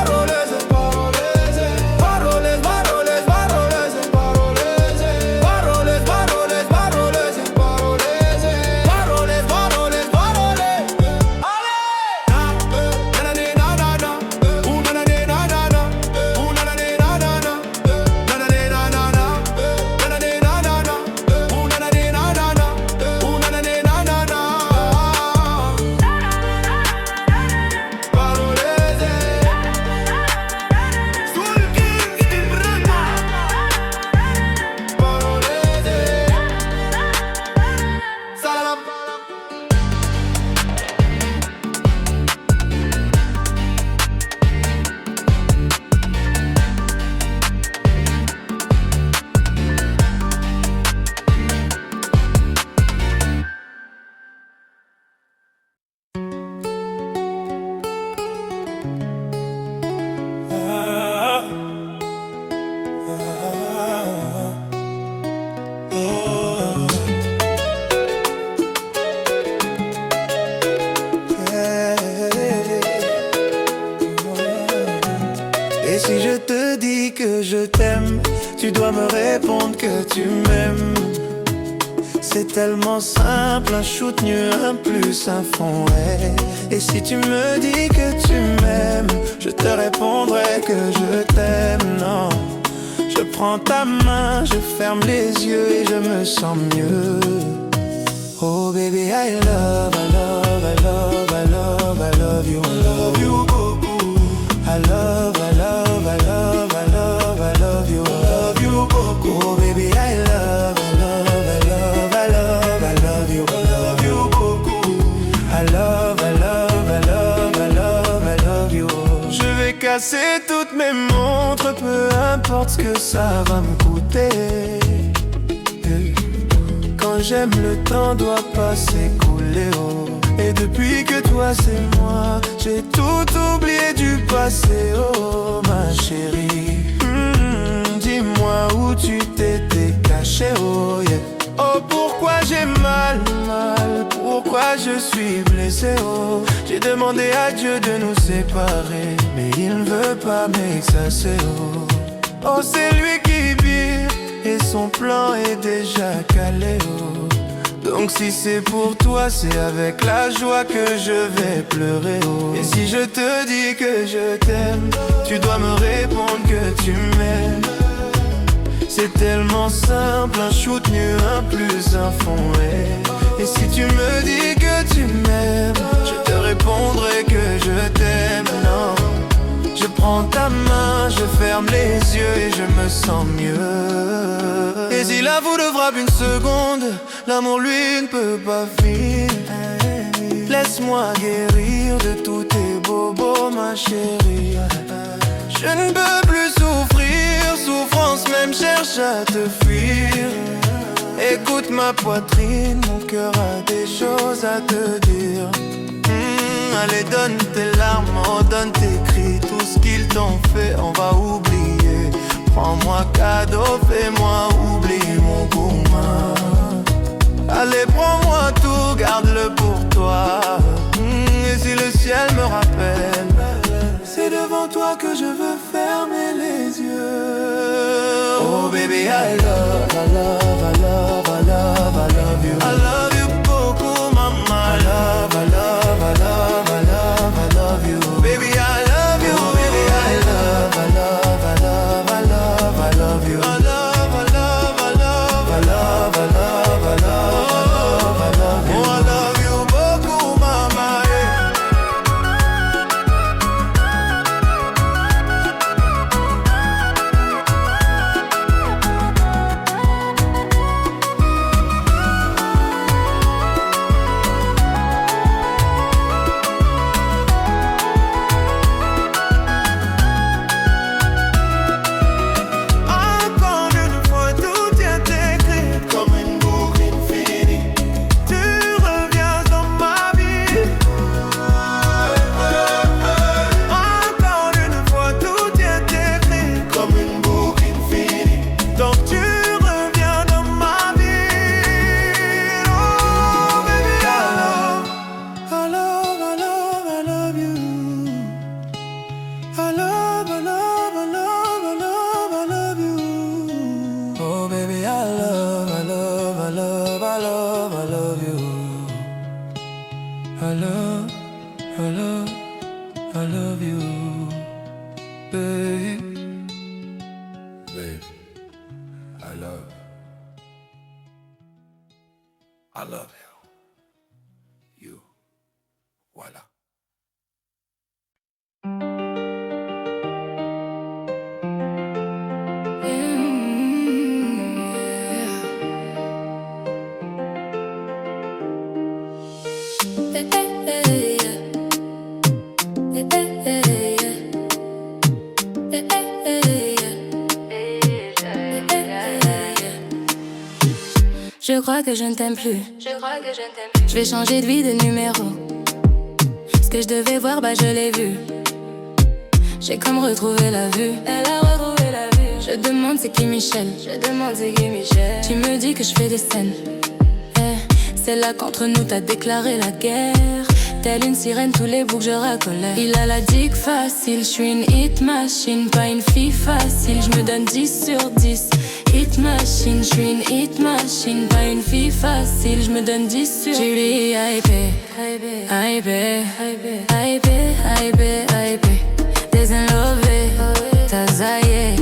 Et si je te dis que je t'aime, tu dois me répondre que tu m'aimes. C'est tellement simple, un shoot nu, un plus, un fond, ouais. Et si tu me dis que tu m'aimes, je te répondrai que je t'aime, non. Je prends ta main, je ferme les yeux et je me sens mieux. Oh baby, I love, I love, I love, I love, I love you, I love you beaucoup. I love, I love, I love, I love, I love you, I love you beaucoup. Oh baby, I love, I love, I love, I love, I love you, I love you beaucoup. I love, I love, I love, I love, I love you. Je vais casser toutes mes montres, peu importe ce que ça va me coûter. Quand j'aime, le temps doit pas s'écouler, oh. Et depuis que toi c'est moi, j'ai tout oublié du passé, oh ma chérie. Dis-moi où tu t'étais caché, oh yeah. Oh pourquoi j'ai mal, pourquoi je suis blessé, oh. J'ai demandé à Dieu de nous séparer, mais il ne veut pas m'exaucer, oh. Oh c'est lui qui vit et son plan est déjà calé, oh. Donc si c'est pour toi, c'est avec la joie que je vais pleurer, oh. Et si je te dis que je t'aime, tu dois me répondre que tu m'aimes. C'est tellement simple, un shoot nu, un plus, un fond, ouais. Et si tu me dis que tu m'aimes, je te répondrai que je t'aime, non. Je prends ta main, je ferme les yeux et je me sens mieux. Et si la foudre frappe une seconde, l'amour lui ne peut pas finir. Laisse-moi guérir de tous tes bobos, ma chérie. Je ne peux plus souffrir, souffrance même cherche à te fuir. Écoute ma poitrine, mon cœur a des choses à te dire. Allez donne tes larmes, oh, donne tes cris. Tout ce qu'ils t'ont fait, on va oublier. Prends-moi cadeau, fais-moi oublier mon gourmand. Allez prends-moi tout, garde-le pour toi. Et si le ciel me rappelle, c'est devant toi que je veux fermer les yeux. Oh baby, I love, I love, I love, I love, I love you. I love you beaucoup, mama. I love, I love, I love, I love, I love you. Baby, I love you, baby, I love, I love, I love, I love, I love you. I love, I love, I love, I love, I love, I love, I love, I love you. Oh, I love you beaucoup, mama. I love you. Voilà. Je crois que je ne t'aime plus. Je vais changer de vie, de numéro. Ce que je devais voir, bah je l'ai vu. J'ai comme retrouvé la vue. Elle a retrouvé la vue. Je demande c'est qui Michel. Je demande c'est qui Michel. Tu me dis que je fais des scènes. C'est là qu'entre nous t'as déclaré la guerre. Telle une sirène, tous les boucs je racolais. Il a la dick facile, je suis une hit machine. Pas une fille facile, je me donne 10 sur 10. Hit machine, je suis une hit machine. Pas une fille facile, je me donne 10 sur 10. J'ai lui hypé, hypé, hypé, hypé. Désenlevé, t'as zaillé.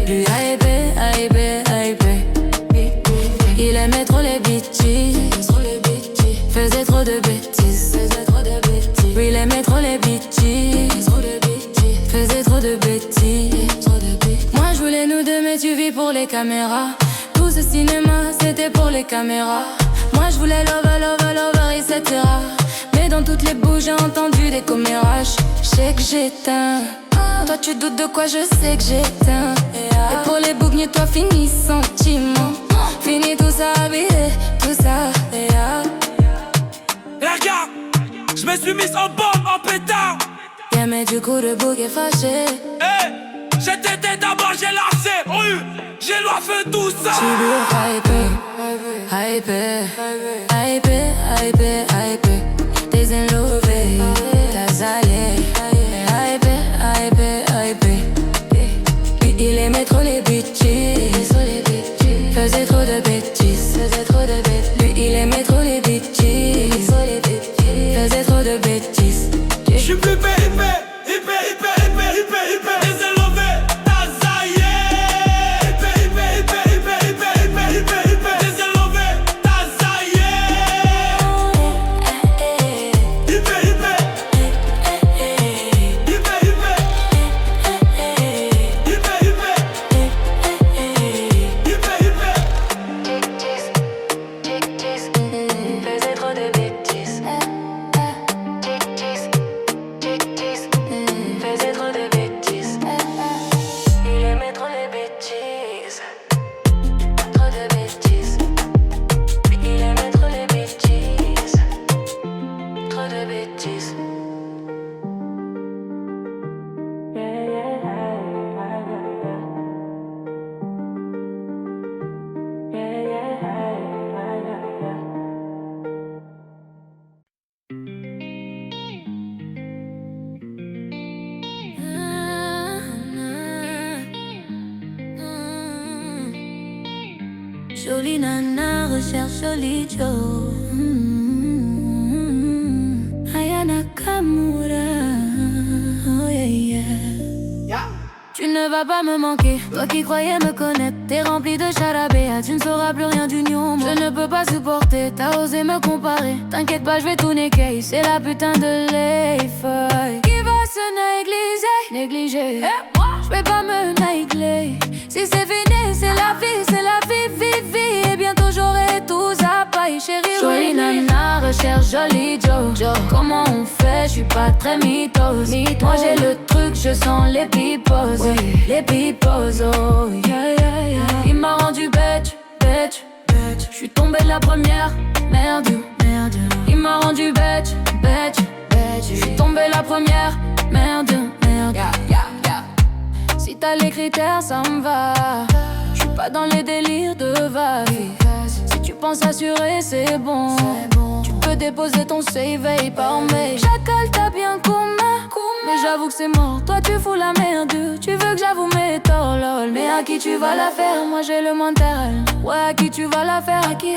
Lui hypé, hypé, hypé. Il aimait trop les bitches. Faisait trop de bêtises. Oui, il aimait trop les bitches. Faisait trop de bêtises. Moi je voulais nous deux mais tu vis pour les caméras. Tout ce cinéma c'était pour les caméras. Moi je voulais lover, etc. Mais dans toutes les bouches j'ai entendu des commérages. Je sais que j'éteins. Toi tu doutes de quoi, je sais que j'éteins. Et pour les boucles, toi finis sentiment. Fini tout ça, habillé, tout ça. Regarde, je me suis mis en bombe, en pétard. Yeah, mais du coup le bouc est fâché. Hey, j'étais d'abord, j'ai lâché. J'ai fait tout ça. Tu lui hypé, hypé. Désenlevé, t'as zaillé. Hypé. Lui il aimait trop les bitches. Faisait trop de bêtises. Lui il aimait trop les bitches. Faisait trop de bêtises. Je suis plus hypé. Désenlevé, t'as zaillé. Hypé. Désenlevé, t'as zaillé. Faisait trop de bêtises. Faisait trop de bêtises. Il aimait trop les bêtises. Trop de bêtises. Il aimait trop les bêtises. Trop de bêtises. Jolie nana recherche joli Joe. Aya Nakamura. Oh yeah. Tu ne vas pas me manquer, toi qui croyais me connaître. T'es rempli de charabia, tu ne sauras plus rien du new. Je ne peux pas supporter, t'as osé me comparer. T'inquiète pas, je vais tout niquer, c'est la putain de l'effeuille qui va se négliger. Je vais pas me négler. Si c'est fini, c'est la vie, vie. Et bientôt j'aurai tout ça, paille chérie. Jolie nana recherche joli Joe. Comment on fait, je suis pas très mythos. Moi j'ai le truc, je sens les pipos. Les pipos, oh yeah. Il m'a rendu bête. Je suis tombé de la première, merde. Il m'a rendu bête. Je suis tombé la première, merde. Si t'as les critères, ça me va. Je suis pas dans les délires de va-vie. Si tu penses assurer, c'est bon. Tu peux déposer ton save et par mail. Chacal, t'as bien commun. Mais j'avoue que c'est mort, toi tu fous la merde. Tu veux que j'avoue mes torts, lol. Mais à qui tu vas la faire? Moi j'ai le mental. Ouais, à qui tu vas la faire? À qui?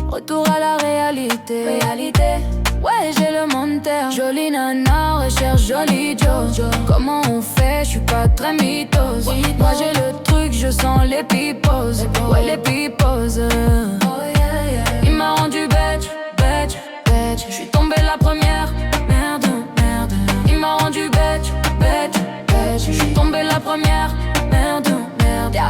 Retour à la réalité. Ouais, j'ai le mental. Jolie nana recherche joli Joe. Comment on fait? Je suis pas très mythos. Moi j'ai le truc, je sens les pipos. Ouais, les pipos. Il m'a rendu bête. Je suis tombé la première, merde. Il m'a rendu bête. Je suis tombé la première, merde. Yeah.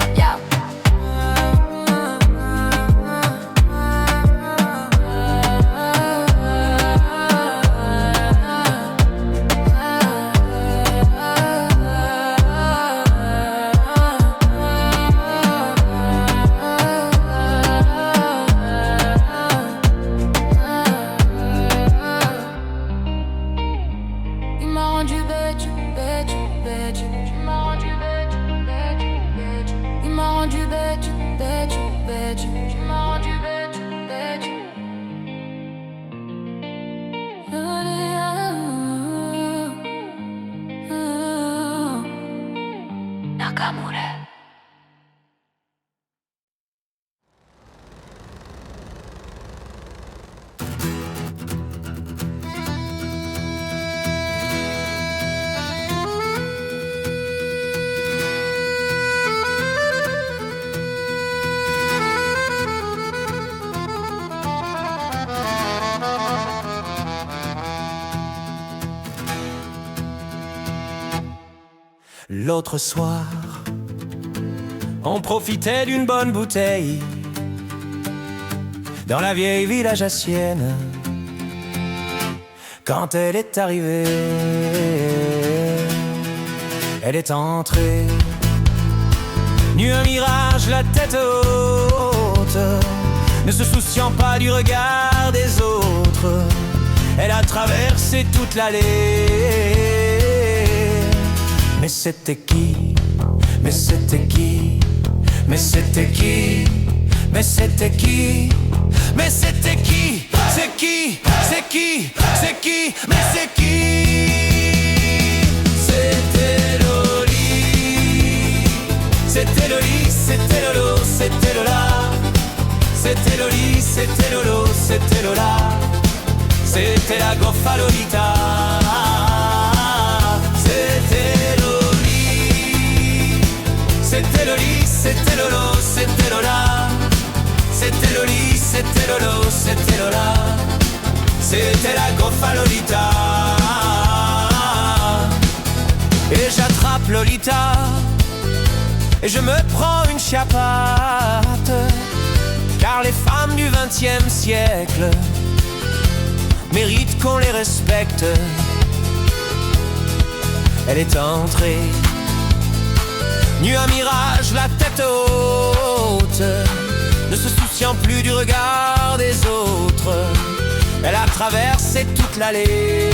Il m'a rendu bête. Nakamura. L'autre soir, on profitait d'une bonne bouteille dans la vieille ville alsacienne. Quand elle est arrivée, elle est entrée, nue un mirage, la tête haute, ne se souciant pas du regard des autres. Elle a traversé toute l'allée. Mais c'était qui? Mais c'était qui? Mais c'était qui? Mais c'était qui? Mais c'était qui? C'est qui? C'est qui? C'est qui? Mais c'est qui? C'était Loli. C'était Loli, c'était Lolo, c'était Lola. C'était Loli, c'était Lolo, c'était Lola. C'était la goffa Lolita. C'était Loli. C'était Loli, c'était Lolo, c'était Lola. C'était Loli, c'était Lolo, c'était Lola. C'était la goffa Lolita. Et j'attrape Lolita et je me prends une chiappate. Car les femmes du XXe siècle méritent qu'on les respecte. Elle est entrée, nue un mirage, la tête haute, ne se souciant plus du regard des autres. Elle a traversé toute l'allée.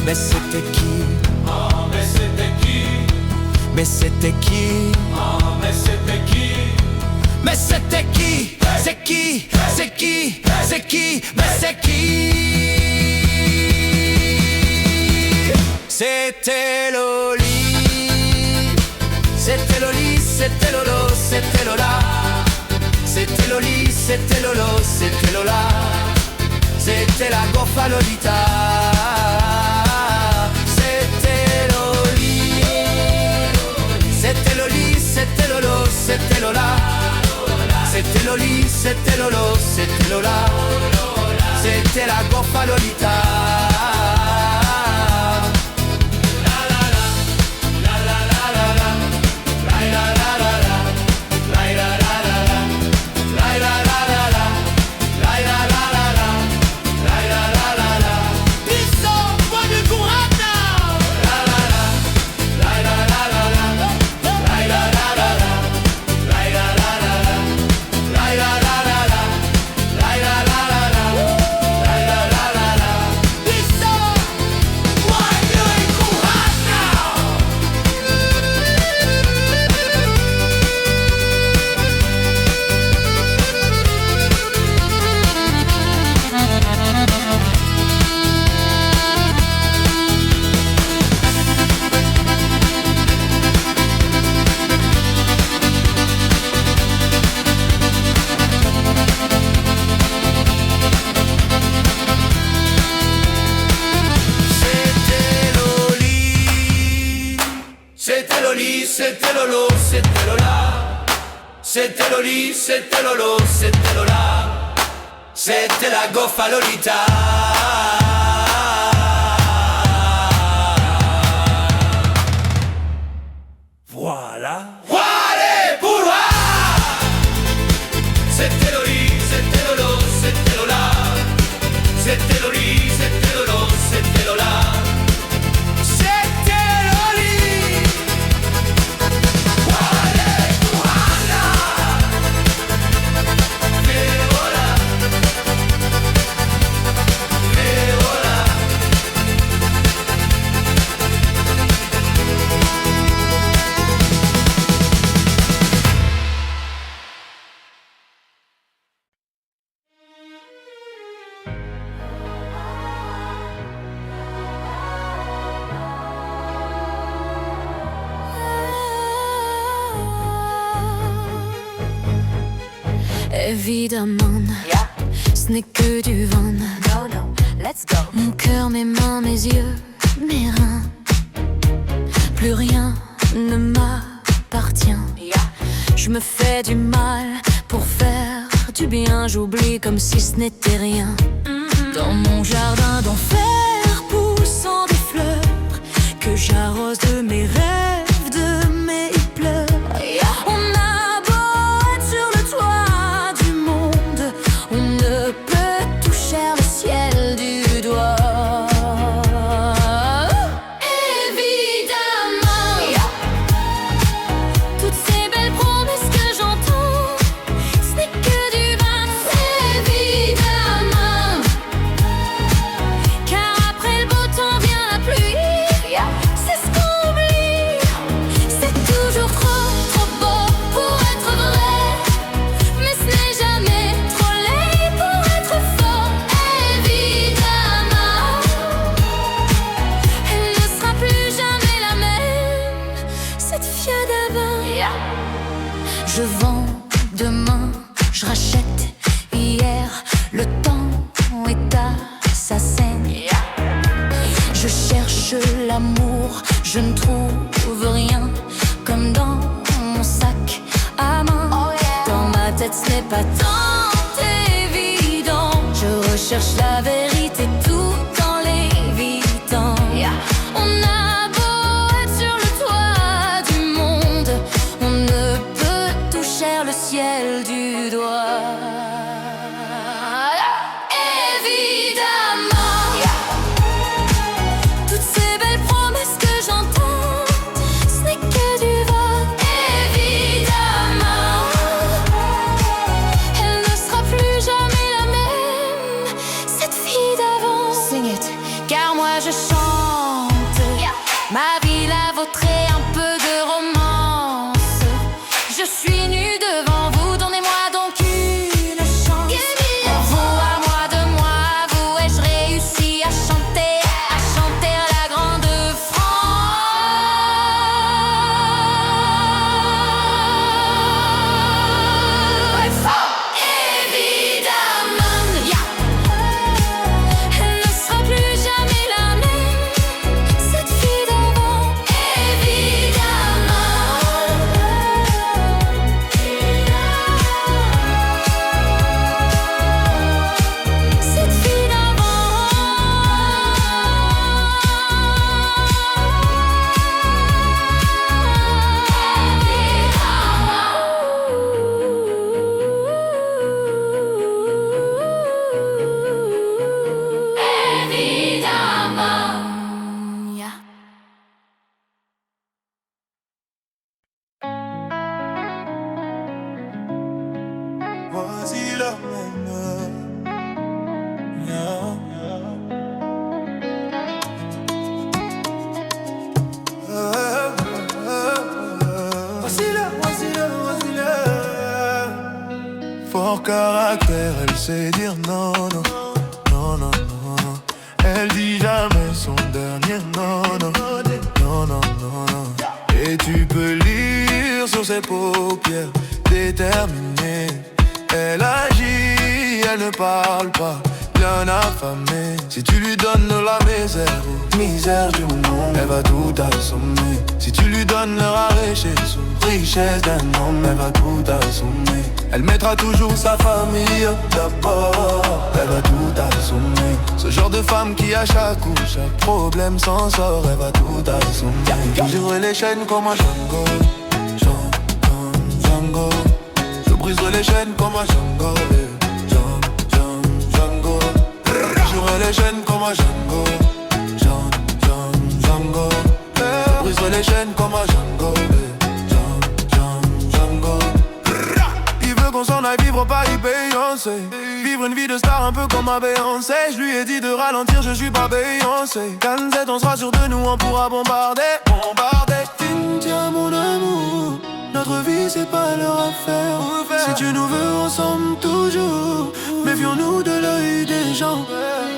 Mais c'était qui? Oh, mais c'était qui? Mais c'était qui? Oh, mais c'était qui? Mais c'était qui? C'est qui? C'est qui? C'est qui? Mais c'est qui? C'était Loli. C'était Loli, c'était Lolo, c'était Lola. C'était Loli, c'était Lolo, c'était Lola. C'était la goffa Lolita. C'était Loli. C'était Loli, c'était Lolo, c'était Lola. C'était Loli, c'était Lolo, c'était Lola. C'était la goffa Lolita. C'était Loli, c'était Lolo, c'était Lola. C'était Loli, c'était Lolo, c'était Lola. C'était la goffa Lolita. Voilà. Voilà pour moi. C'était Loli, c'était Lolo, c'était Lola. C'était Loli, c'était Lolo, c'était Lola. Évidemment, ce n'est que du vent. Let's go. Mon cœur, mes mains, mes yeux, mes reins. Plus rien ne m'appartient. Je me fais du mal pour faire du bien. J'oublie comme si ce n'était rien. Dans mon jardin d'enfer poussant des fleurs que j'arrose de mes rêves, de mes pleurs. On a beau être sur le toit du monde, on ne peut toucher le ciel du doigt. Évidemment, toutes ces belles promesses que j'entends, ce n'est que du vin. Évidemment, car après le beau temps vient la pluie. C'est ce qu'on oublie. C'est toujours trop beau pour être vrai, mais ce n'est jamais trop laid pour être faux. Évidemment, elle ne sera plus jamais la même, cette fille d'avant. Je vends demain, je rachète hier, le temps est assassin. Je cherche l'amour, je ne trouve rien, comme dans mon sac à main. Dans ma tête ce n'est pas tant évident. Je recherche la vérité tout en l'évitant. On a beau être sur le toit du monde, on ne peut toucher le ciel du doigt. Évidemment, toutes ces belles promesses que j'entends, ce n'est que du vent. Évidemment, elle ne sera plus jamais la même, cette fille d'avant. Sing it, car moi je chante ma vie, la vôtre et un peu de romance. Je suis nue devant vous, donnez-moi donc une chance. Vous à moi, de moi à vous, ai-je réussi à chanter la grande France. Évidemment, elle ne sera plus jamais la même, cette fille d'avant. Évidemment, cette fille d'avant. Évidemment, Voici la même. Voici-la. Fort caractère, elle sait dire non. Elle dit jamais son dernier non. Et tu peux lire sur ses paupières, déterminée. Elle agit, elle ne parle pas, bien affamée. Si tu lui donnes la misère du monde, elle va tout assommer. Si tu lui donnes le richesse d'un homme, elle va tout assommer. Elle mettra toujours sa famille d'abord, elle va tout assommer. Ce genre de femme qui à chaque coup, chaque problème s'en sort, elle va tout assommer. J'ouvre les chaînes comme un Django, Django. Je briserai les chaînes comme un Django, Django. J'ouvre les chaînes comme un Django, Django. Je briserai les chaînes comme un Django, Django. Il veut qu'on s'en aille vivre au Paris Beyoncé, vivre une vie de star un peu comme ma Beyoncé. Je lui ai dit de ralentir, je suis pas Beyoncé. Calme-toi, on sera sûr de nous, on pourra bombarder. Tiens mon amour, notre vie c'est pas leur affaire. Si tu nous veux ensemble toujours, méfions-nous de l'œil des gens.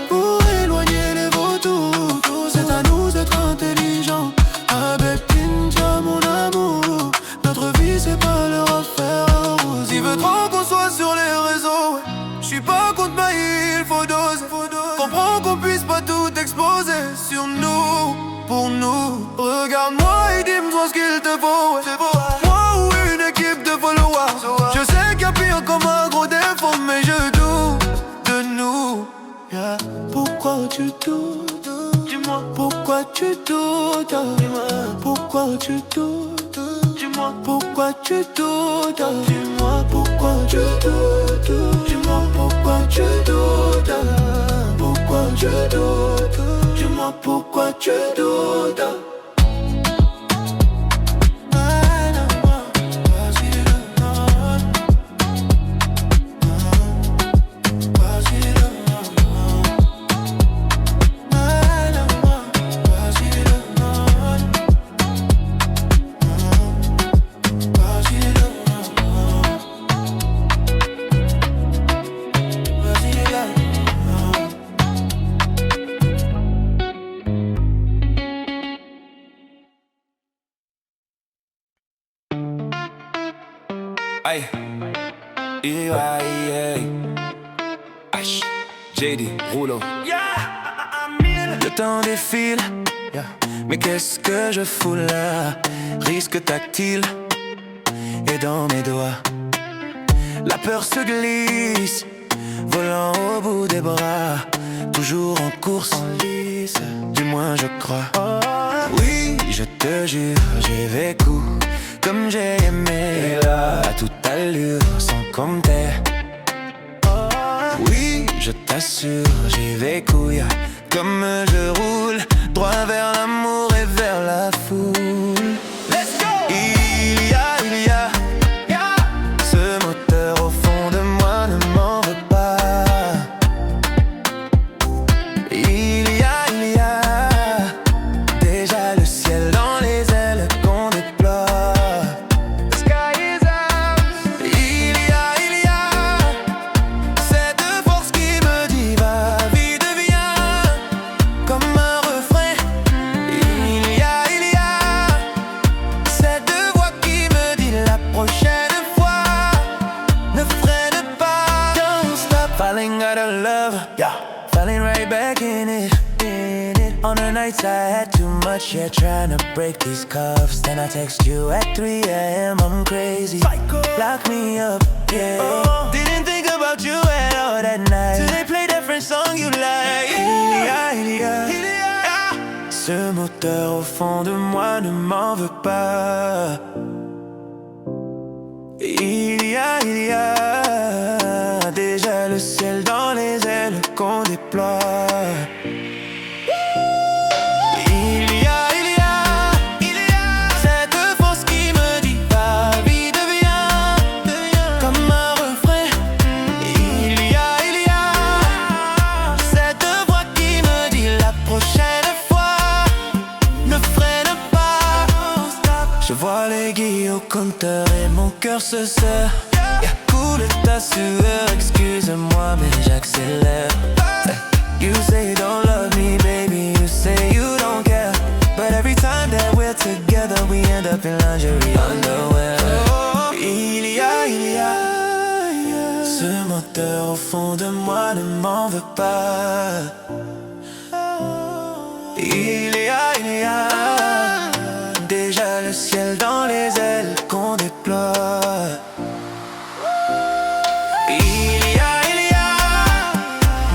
Pour éloigner les vautours, c'est à nous d'être intelligents. Ah bébé, tiens mon amour, notre vie c'est pas leur affaire. Il veut trop qu'on soit sur les regarde-moi et dis-moi ce qu'il te faut. Moi ou une équipe de followers. Je sais qu'il y a pire comme un gros défaut, mais je doute de nous. Pourquoi tu doutes? Dis-moi pourquoi tu doutes? Pourquoi tu doutes? Dis-moi pourquoi tu doutes? Dis-moi pourquoi tu doutes? Dis-moi pourquoi tu doutes? Pourquoi tu doutes? Dis-moi pourquoi tu doutes? Aïe, JD, Rouleau. Le temps défile, mais qu'est-ce que je fous là? Risque tactile, et dans mes doigts, la peur se glisse, volant au bout des bras, toujours en course, en lice, du moins je crois. Oui, je te jure, j'ai vécu comme j'ai aimé, à toute allure, sans compter. Oui, je t'assure, j'ai vécu, comme je roule, droit vers l'amour et vers la foule. Let's go! Il y a ce moteur au fond de moi, ne m'en veux pas. Il y a déjà le ciel dans les ailes qu'on déploie. The sky is out. Il y a cette force qui me dit va, vie devient comme un refrain. Il y a cette voix qui me dit la prochaine fois ne freine pas. Don't stop falling out of love, falling right back in it. On the nights I had too much, trying to break these cuffs. Then I text you at 3 AM, I'm crazy. Lock me up, Didn't think about you at all that night, till they play different song you like. Il y a ce moteur au fond de moi, ne m'en veux pas. Il y a déjà le ciel dans les ailes qu'on déploie. Il y a cette force qui me dit va, vie devient comme un refrain. Il y a cette voix qui me dit la prochaine fois ne freine pas. Je vois l'aiguille au compteur et mon cœur se serre. Coule ta sueur, excuse-moi mais j'accélère. You say you don't love me, baby, you say you don't care. But every time that we're together, we end up in lingerie underwear. Il y a ce moteur au fond de moi, ne m'en veux pas. Il y a déjà le ciel dans les ailes qu'on déploie. Il y a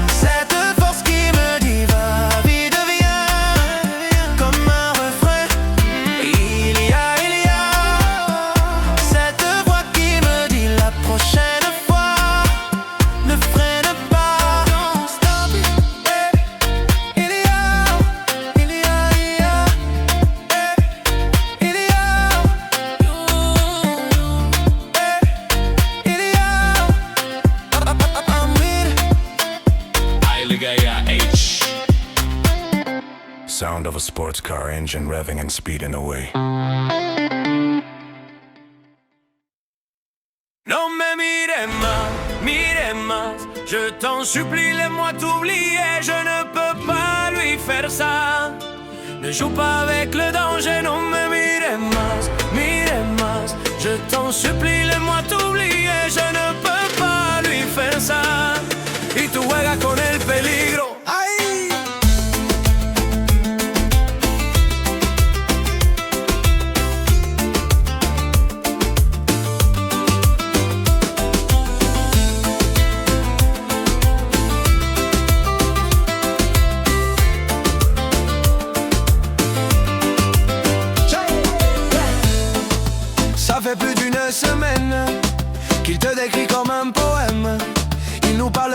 cette force qui me dit va, vie devient comme un refrain. Il y a cette voix qui me dit la prochaine fois ne freine pas. Don't stop it. Il y Sound of a sports car engine revving and speeding away. Non mais mire más, je t'en supplie, laisse-moi t'oublier, je ne peux pas lui faire ça. Ne joue pas avec le danger, non mais mire más, je t'en supplie, laisse-moi t'oublier, je ne peux pas lui faire ça. Y tú juegas con el peligro.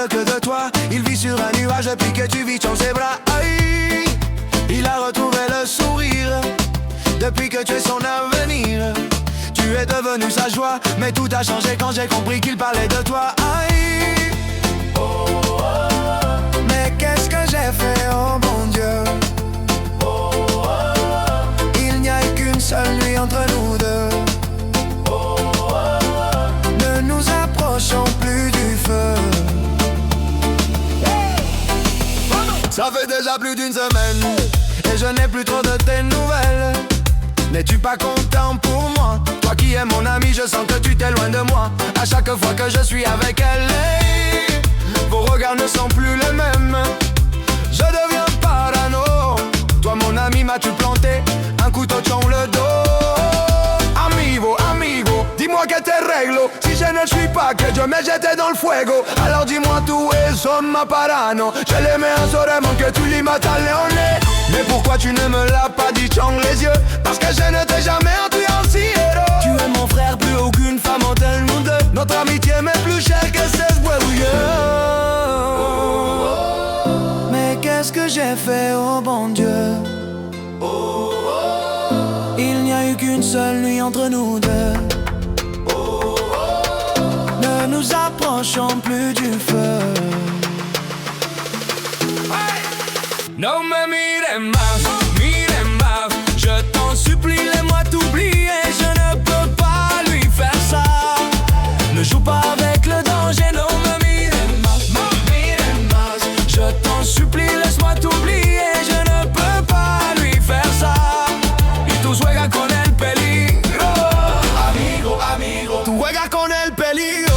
parle que de toi. Il vit sur un nuage depuis que tu vis dans ses bras. Aïe, il a retrouvé le sourire depuis que tu es son avenir. Tu es devenu sa joie, mais tout a changé quand j'ai compris qu'il parlait de toi. Aïe, oh, oh, oh. Mais qu'est-ce que j'ai fait, oh mon Dieu. Oh, oh, oh. Il n'y a eu qu'une seule nuit entre nous deux. Oh, oh, oh. Ne nous approchons plus du feu. Ça fait déjà plus d'une semaine et je n'ai plus trop de tes nouvelles. N'es-tu pas content pour moi? Toi qui es mon ami, je sens que tu t'éloignes de moi. À chaque fois que je suis avec elle, hey, vos regards ne sont plus les mêmes. Je deviens parano. Toi mon ami, m'as-tu planté un couteau dans le dos? Amigo, amigo, dis-moi que te réglo. Si je ne suis pas que Dieu m'ait jeté dans le fuego, alors dis-moi tú insomma parano. Je l'aimais insolemment que tu lui matas leone. Mais pourquoi tu ne me l'as pas dit dans les yeux? Parce que je ne t'ai jamais influencié. Tu es mon frère, plus aucune femme en tel nous deux. Notre amitié m'est plus chère que 16 bois. Mais qu'est-ce que j'ai fait, oh bon Dieu? Il n'y a eu qu'une seule nuit entre nous deux. Ne nous approchons plus du feu. Non me mires más, je t'en supplie, laisse-moi t'oublier. Je ne peux pas lui faire ça. Ne joue pas avec le danger, non me mires más. Je t'en supplie, laisse-moi t'oublier. Je ne peux pas lui faire ça. Y tú juegas con el peligro. Amigo, amigo, tú juegas con el peligro.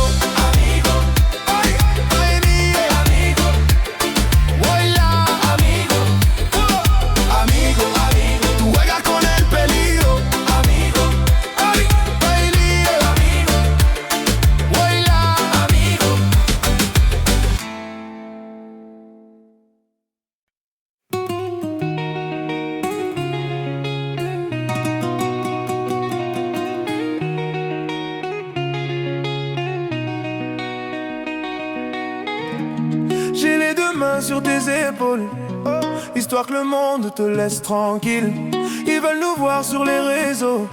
J'ai les deux mains sur tes épaules, histoire que le monde te laisse tranquille. Ils veulent nous voir sur les réseaux,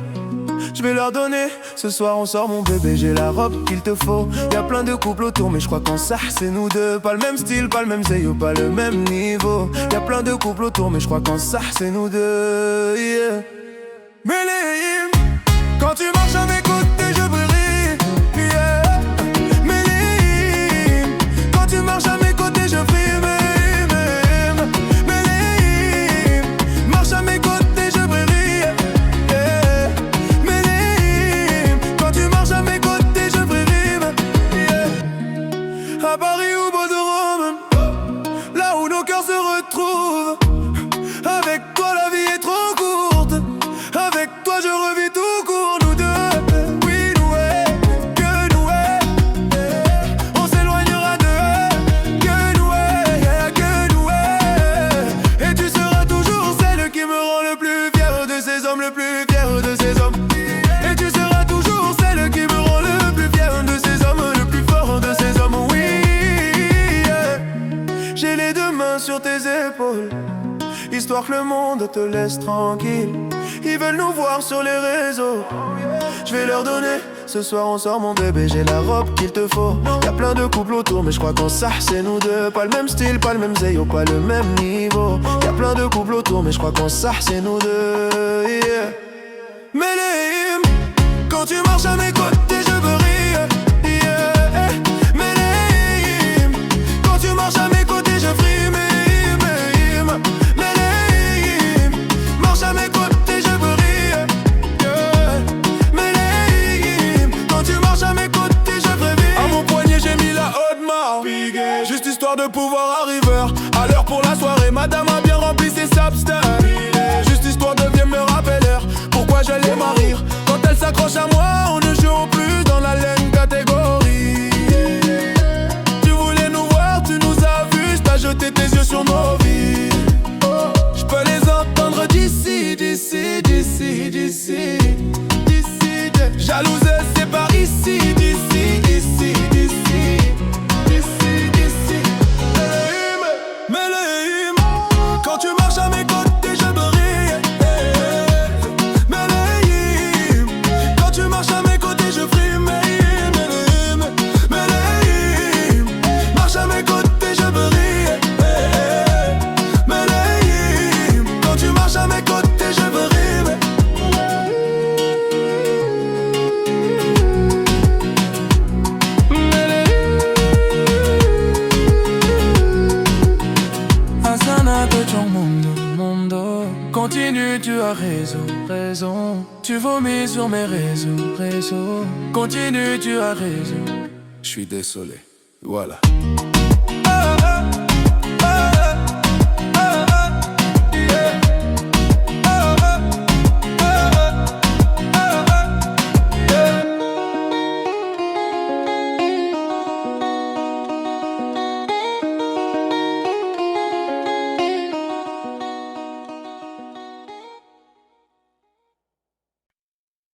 je vais leur donner. Ce soir on sort mon bébé, j'ai la robe qu'il te faut. Y'a plein de couples autour mais je crois qu'en ça c'est nous deux. Pas le même style, pas le même zeyo, pas le même niveau. Y'a plein de couples autour mais je crois qu'en ça c'est nous deux, yeah. Méléim, quand tu marches à mes côtés je brille, yeah. Méléim, quand tu marches à mes côtés je brille. Méléim, marche à mes côtés je brille, yeah. Méléim, quand tu marches à mes côtés je brille, yeah. À Paris ou Bordeaux, là où nos cœurs se retrouvent. Avec toi la vie est trop courte. Avec toi je revis tout court, nous deux. Oui, nous, que nous, on s'éloignera d'eux. Que nous, que nous, et tu seras toujours celle qui me rend le plus fier de ces hommes, le plus fier de ces hommes. Et tu seras toujours celle qui me rend le plus fier de ces hommes, le plus fort de ces hommes, oui, yeah. J'ai les deux mains sur tes épaules, histoire que le monde te laisse tranquille. Ils veulent nous voir sur les réseaux, je vais leur donner. Ce soir on sort mon bébé, j'ai la robe qu'il te faut. Y'a plein de couples autour mais je crois qu'en ça c'est nous deux. Pas le même style, pas le même zeyo, pas le même niveau. Y'a plein de couples autour mais je crois qu'en ça c'est nous deux, yeah. Méléim, quand tu marches à mes côtés je brille, yeah. Méléim, quand tu marches à mes côtés je brille. Marche à mes côtés je brille, yeah. Méléim, quand tu marches à mes côtés je brille. À mon poignet j'ai mis la haute marque, juste histoire de pouvoir arriver à l'heure pour la soirée. Madame a bien rempli ses substances, juste histoire de bien me rappeler pourquoi je l'aime à rire. Quand elle s'accroche à moi on ne joue plus dans la laine catégorie. Tu voulais nous voir, tu nous as vus, t'as jeté tes yeux sur nos vies. Je peux les entendre d'ici, d'ici, d'ici, d'ici, d'ici. Jalouse c'est par ici, d'ici, d'ici, d'ici, d'ici, d'ici. raison. Tu vomis sur mes réseaux. Continue, tu as raison. Je suis désolé, voilà.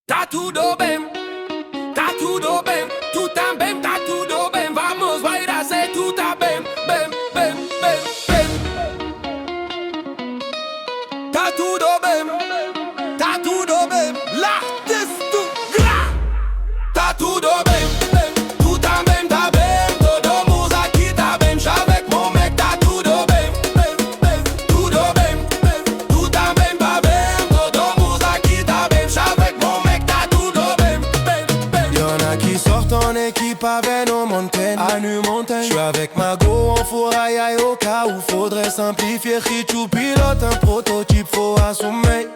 Tá tudo bem, tu também tá tudo bem. Vamos bailar se tu tá bem. Tá tudo bem, l'artiste do gra. Tá tudo bem, tu também tá bem. Todo mundo aqui tá bem, avec mon mec tá tudo bem. Tudo bem, tu também tá bem. Todo mundo aqui tá bem, avec mon mec tá tudo bem. Y'en a qui sortent en équipe avec nos montagnes, à New Montagne. J'suis avec ma go en four aïe au cas où faudrait simplifier. Richou pilote un prototype, faut assumer.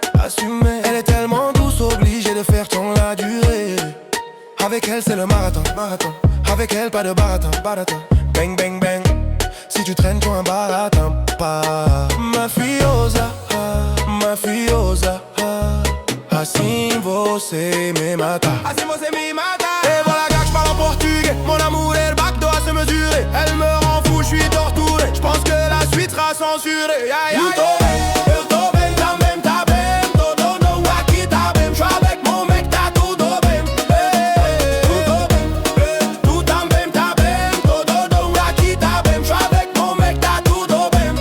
Elle est tellement douce, obligée de faire tant la durée. Avec elle c'est le marathon. Avec elle pas de baratin. Bang bang bang, si tu traînes pour un baratin. Pas mafiosa. Assim você me mata. Et voilà gars, j'parle en portugais. Mon amour et le bac doit se mesurer. Elle me rend fou, j'suis torturé. J'pense que la suite sera censurée. Eu tô bem, também tá bem. Todo mundo aqui tá bem. J'suis avec mon mec, tá tudo bem. Tu também tá bem. Todo mundo aqui tá bem. J'suis avec mon mec, tá tudo bem.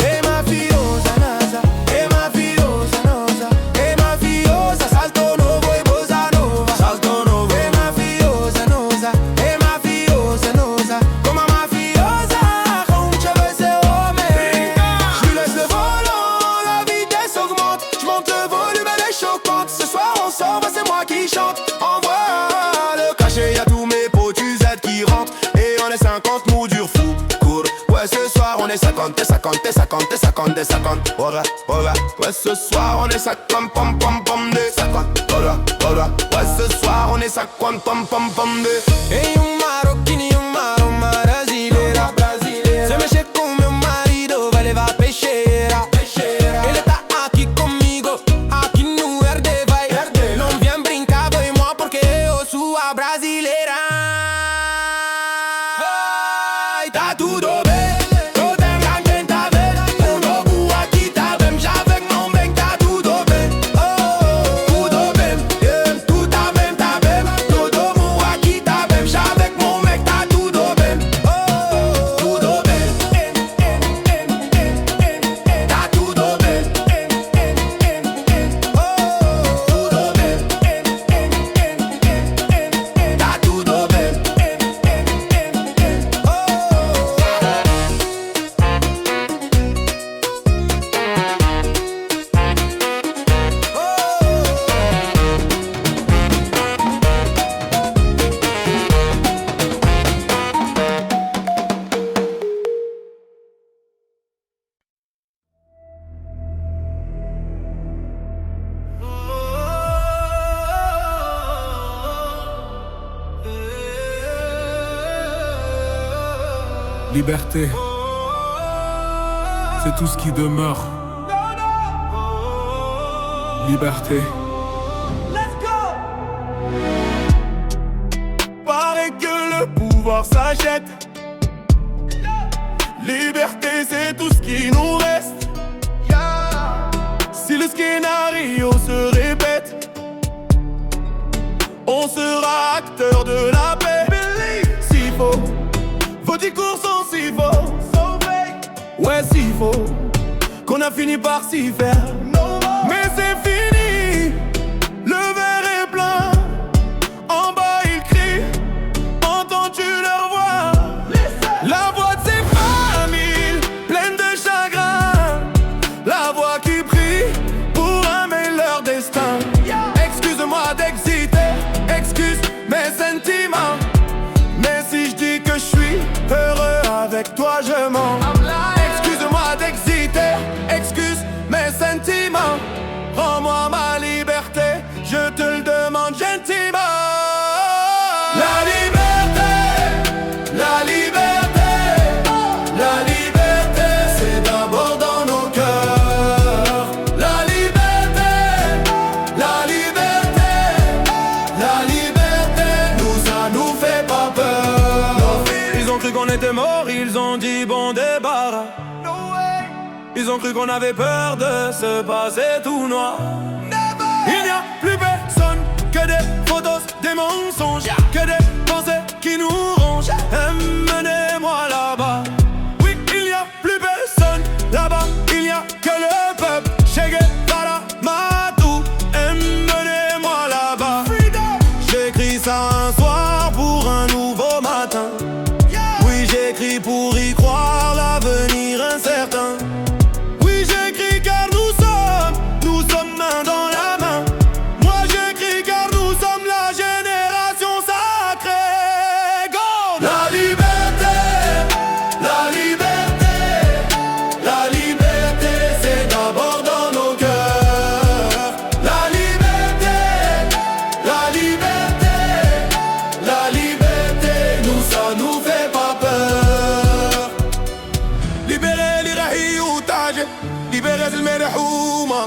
E mafiosa nasa, e mafiosa nosa, e mafiosa salto novo e bossa nova. E mafiosa nosa, e mafiosa nosa. Como a mafiosa, onde je veux ser homem. J'lui laisse le volant, la vitesse augmente. J'monte le volume, elle est choquante. Ce soir on sort, bah c'est moi qui chante. Envoie le cachet, y'a tous mes potes Z qui rentrent. Et on est 50, nous dur fou, cool. Ouais ce soir on est 50, 50. Ouais ce soir on est 50, pom pom pom de 50. Ouais ce soir on est 50, pom pom pom de. Ei marroquini, maro brasileira. Se mexer com meu marido vai levar peixeira. Ele tá aqui comigo, aqui no RD vai. Não vem brincar, vai moi porque eu sou a brasileira. Ai, tá tudo bem. Liberté, c'est tout ce qui demeure. Liberté. Paraît que le pouvoir s'achète. Liberté c'est tout ce qui nous reste. Si le scénario se répète, on sera acteur de la paix. S'il faut, vos discours sont si faux. Ouais s'il faut, qu'on a fini par s'y faire. Mais c'est fini, le verre est plein. En bas ils crient, entends-tu leur voix? La voix de ces familles pleines de chagrin. La voix qui prie pour aimer leur destin. Excuse-moi d'exiter, excuse mes sentiments. Mais si je dis que je suis heureux avec toi je mens. Excuse-moi d'exiter, excuse mes sentiments. rends-moi ma liberté, je te le demande gentiment. La liberté, la liberté, la liberté, c'est d'abord dans nos cœurs. La liberté, la liberté, la liberté, nous ça nous fait pas peur. Ils ont cru qu'on était morts, ils ont dit bon débarras. Ils ont cru qu'on avait peur de se passer tout noir. Il n'y a plus personne que des photos, des mensonges, que des pensées qui nous rongent. Emmenez-moi là-bas. Oui, il n'y a plus personne là-bas. Il n'y a que le peuple. Che Guevara, Matou. Emmenez-moi là-bas. J'écris ça un soir pour un nouveau matin. Oui, j'écris pour y croire, l'avenir incertain. Oui, j'écris car nous sommes main dans la main. Moi j'écris car nous sommes la génération sacrée. Go! La liberté, la liberté, la liberté, c'est d'abord dans nos cœurs. La liberté, la liberté, la liberté, nous ça nous fait pas peur. Libérer l'Irahi otage, libérer le Merhouma,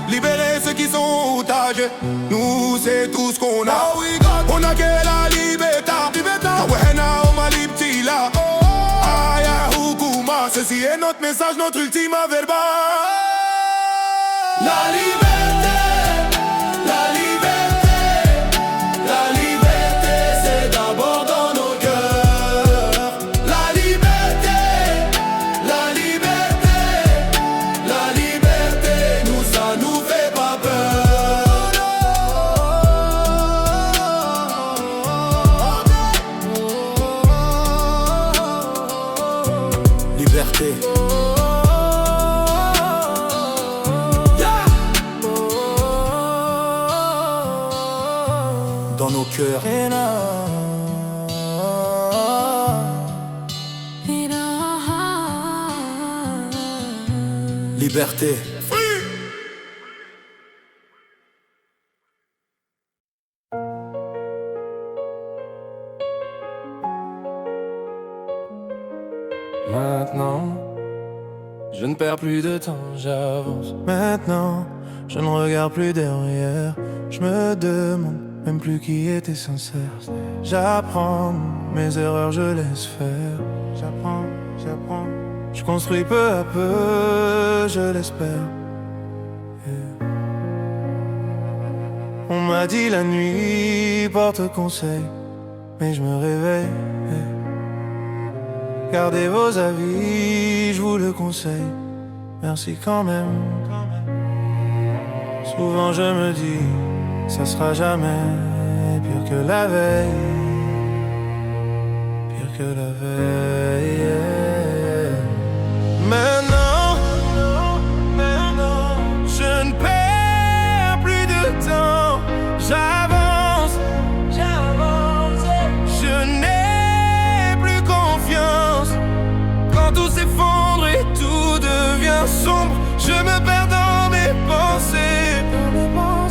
libérer ceux qui sont otages. Nous c'est tout ce qu'on a. On a que la liberté. Wahena oma libtila. Aya hukuma. Ceci est notre message, notre ultima verba. La liberté, la liberté, la liberté, c'est d'abord dans nos cœurs. La liberté, la liberté, la liberté, nous ça nous fait pas peur. Liberté. Dans nos cœurs. Liberté. Maintenant, je ne perds plus de temps, j'avance. Maintenant, je ne regarde plus derrière. Je me demande même plus qui était sincère. J'apprends mes erreurs, je laisse faire. J'apprends. Je construis peu à peu, je l'espère. Yeah. On m'a dit la nuit porte conseil, mais je me réveille. Yeah. Gardez vos avis, je vous le conseille. Merci quand même. Souvent je me dis, ça sera jamais pire que la veille. Pire que la veille. Yeah. Maintenant, je ne perds plus de temps. J'avance. Je n'ai plus confiance. Quand tout s'effondre et tout devient sombre, je me perds dans mes pensées.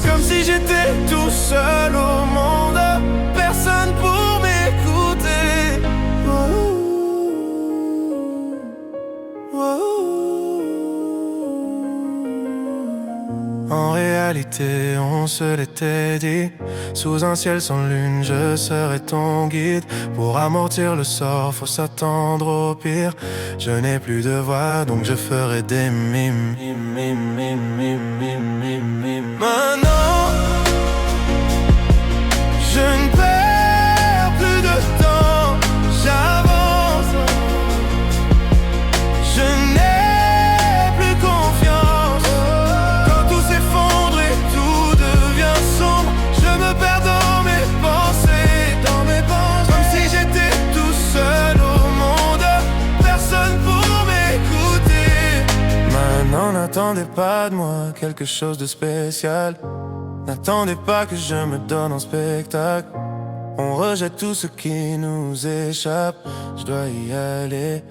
Comme si j'étais tout seul au monde, personne pour m'écouter. En réalité, on se l'était dit. Sous un ciel sans lune, je serai ton guide. Pour amortir le sort, faut s'attendre au pire. Je n'ai plus de voix, donc je ferai des mimes. Maintenant, je ne perds plus de temps. J'avance. Je n'ai plus confiance. Quand tout s'effondre et tout devient sombre, je me perds dans mes pensées. Comme si j'étais tout seul au monde, personne pour m'écouter. Maintenant, n'attendez pas de moi quelque chose de spécial. N'attendez pas que je me donne en spectacle. On rejette tout ce qui nous échappe. Je dois y aller.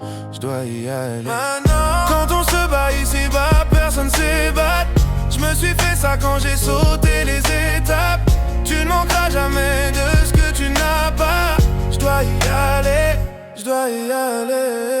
Maintenant, quand on se bat ici-bas, personne s'ébat. Je me suis fait ça quand j'ai sauté les étapes. Tu ne manqueras jamais de ce que tu n'as pas. Je dois y aller, je dois y aller.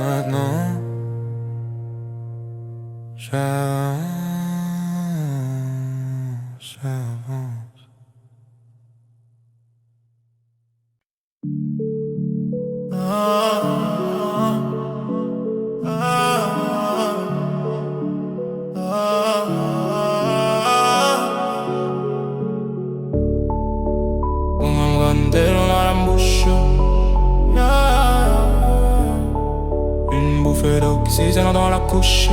Maintenant, j'avance. D'oxygène dans la couche.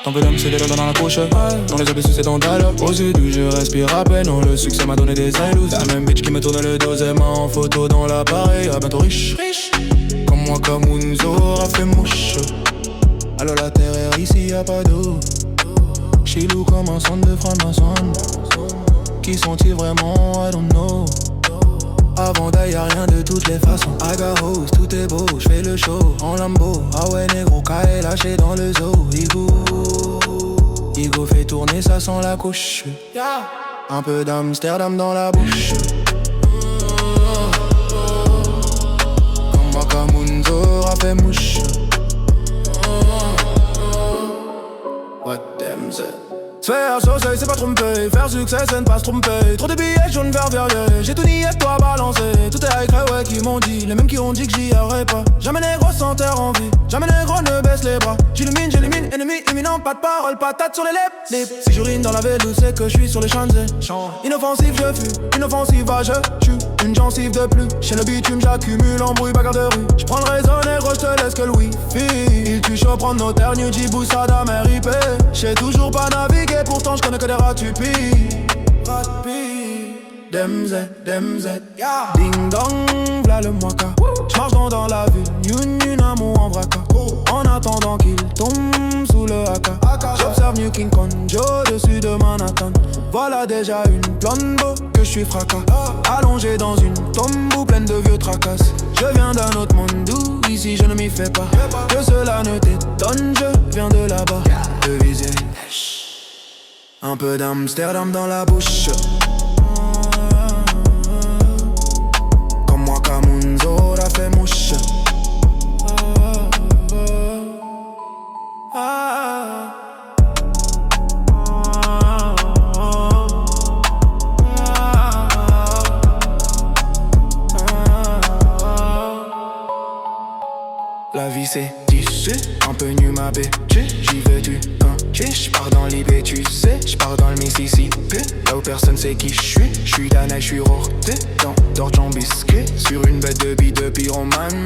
Tant peu d'hommes, c'est des doigts dans la couche. Dans les abysses, c'est dans dalle. Aux yeux d'où je respire à peine. Le succès m'a donné des ailes. La même bitch qui me tourne le dos et m'a en photo dans l'appareil. À bientôt riche. Comme moi, comme Unzo aura fait mouche. Alors la terre est ici, y'a pas d'eau. Chilou comme un son de franc-maçon. Qui sont-ils vraiment? I don't know. Avant d'ailleurs y'a rien de toutes les façons. I got hoes, tout est beau, j'fais le show en Lambo. Ah ouais négro, K est lâché dans le zoo. Igo fait tourner, ça sent la couche. Un peu d'Amsterdam dans la bouche. Comme Makamunzo a fait mouche. What them say? Se faire saucer, c'est pas tromper. Faire succès, c'est ne pas se tromper. Trop de billets jaunes vert verrier. J'ai tout nié, toi balancé. Tout est avec ouais qui m'ont dit. Les mêmes qui ont dit que j'y aurais pas. Jamais négro sans terre en vie. Jamais négro ne baisse les bras. J'illumine, ennemi imminent. Pas de parole, patate sur les lèvres. Si j'urine dans la vélo, c'est que je suis sur les Champs-Élysées. Inoffensif, je fuis. Inoffensive, je tue. Une gencive de plus. Chez le bitume, j'accumule embrouille, bagarre de rue. J'prends le réseau négro, j'te laisse que le wifi. Il tue chaud, prendre notaire, New Djibou, Sadam, RIP. J'sais toujours pas naviguer. Pourtant j'connais que des ratupies. Demz, yeah. Ding dong, v'là le moika. J'marche dans la ville, une amour en vraca. En attendant qu'il tombe sous le haka. J'observe New King Kong, Joe dessus de Manhattan. Voilà déjà une plombo que j'suis fracas. Allongé dans une tombe pleine de vieux tracasses. Je viens d'un autre monde d'où ici je ne m'y fais pas. Que cela ne t'étonne, je viens de là-bas. De viser un peu d'Amsterdam dans la bouche. Comme moi, Kamunzo a fait mouche. La vie c'est tissu, un peu nu ma bitch. J'y vais du j'pars dans l'IB, tu sais, j'pars dans le Mississippi. Là où personne sait qui j'suis, j'suis Danaï, j'suis rorté. Dans d'orge en biscuit, sur une bête de bille de pyromane.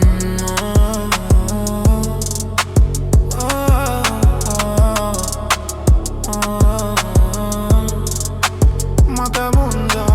Makamunza,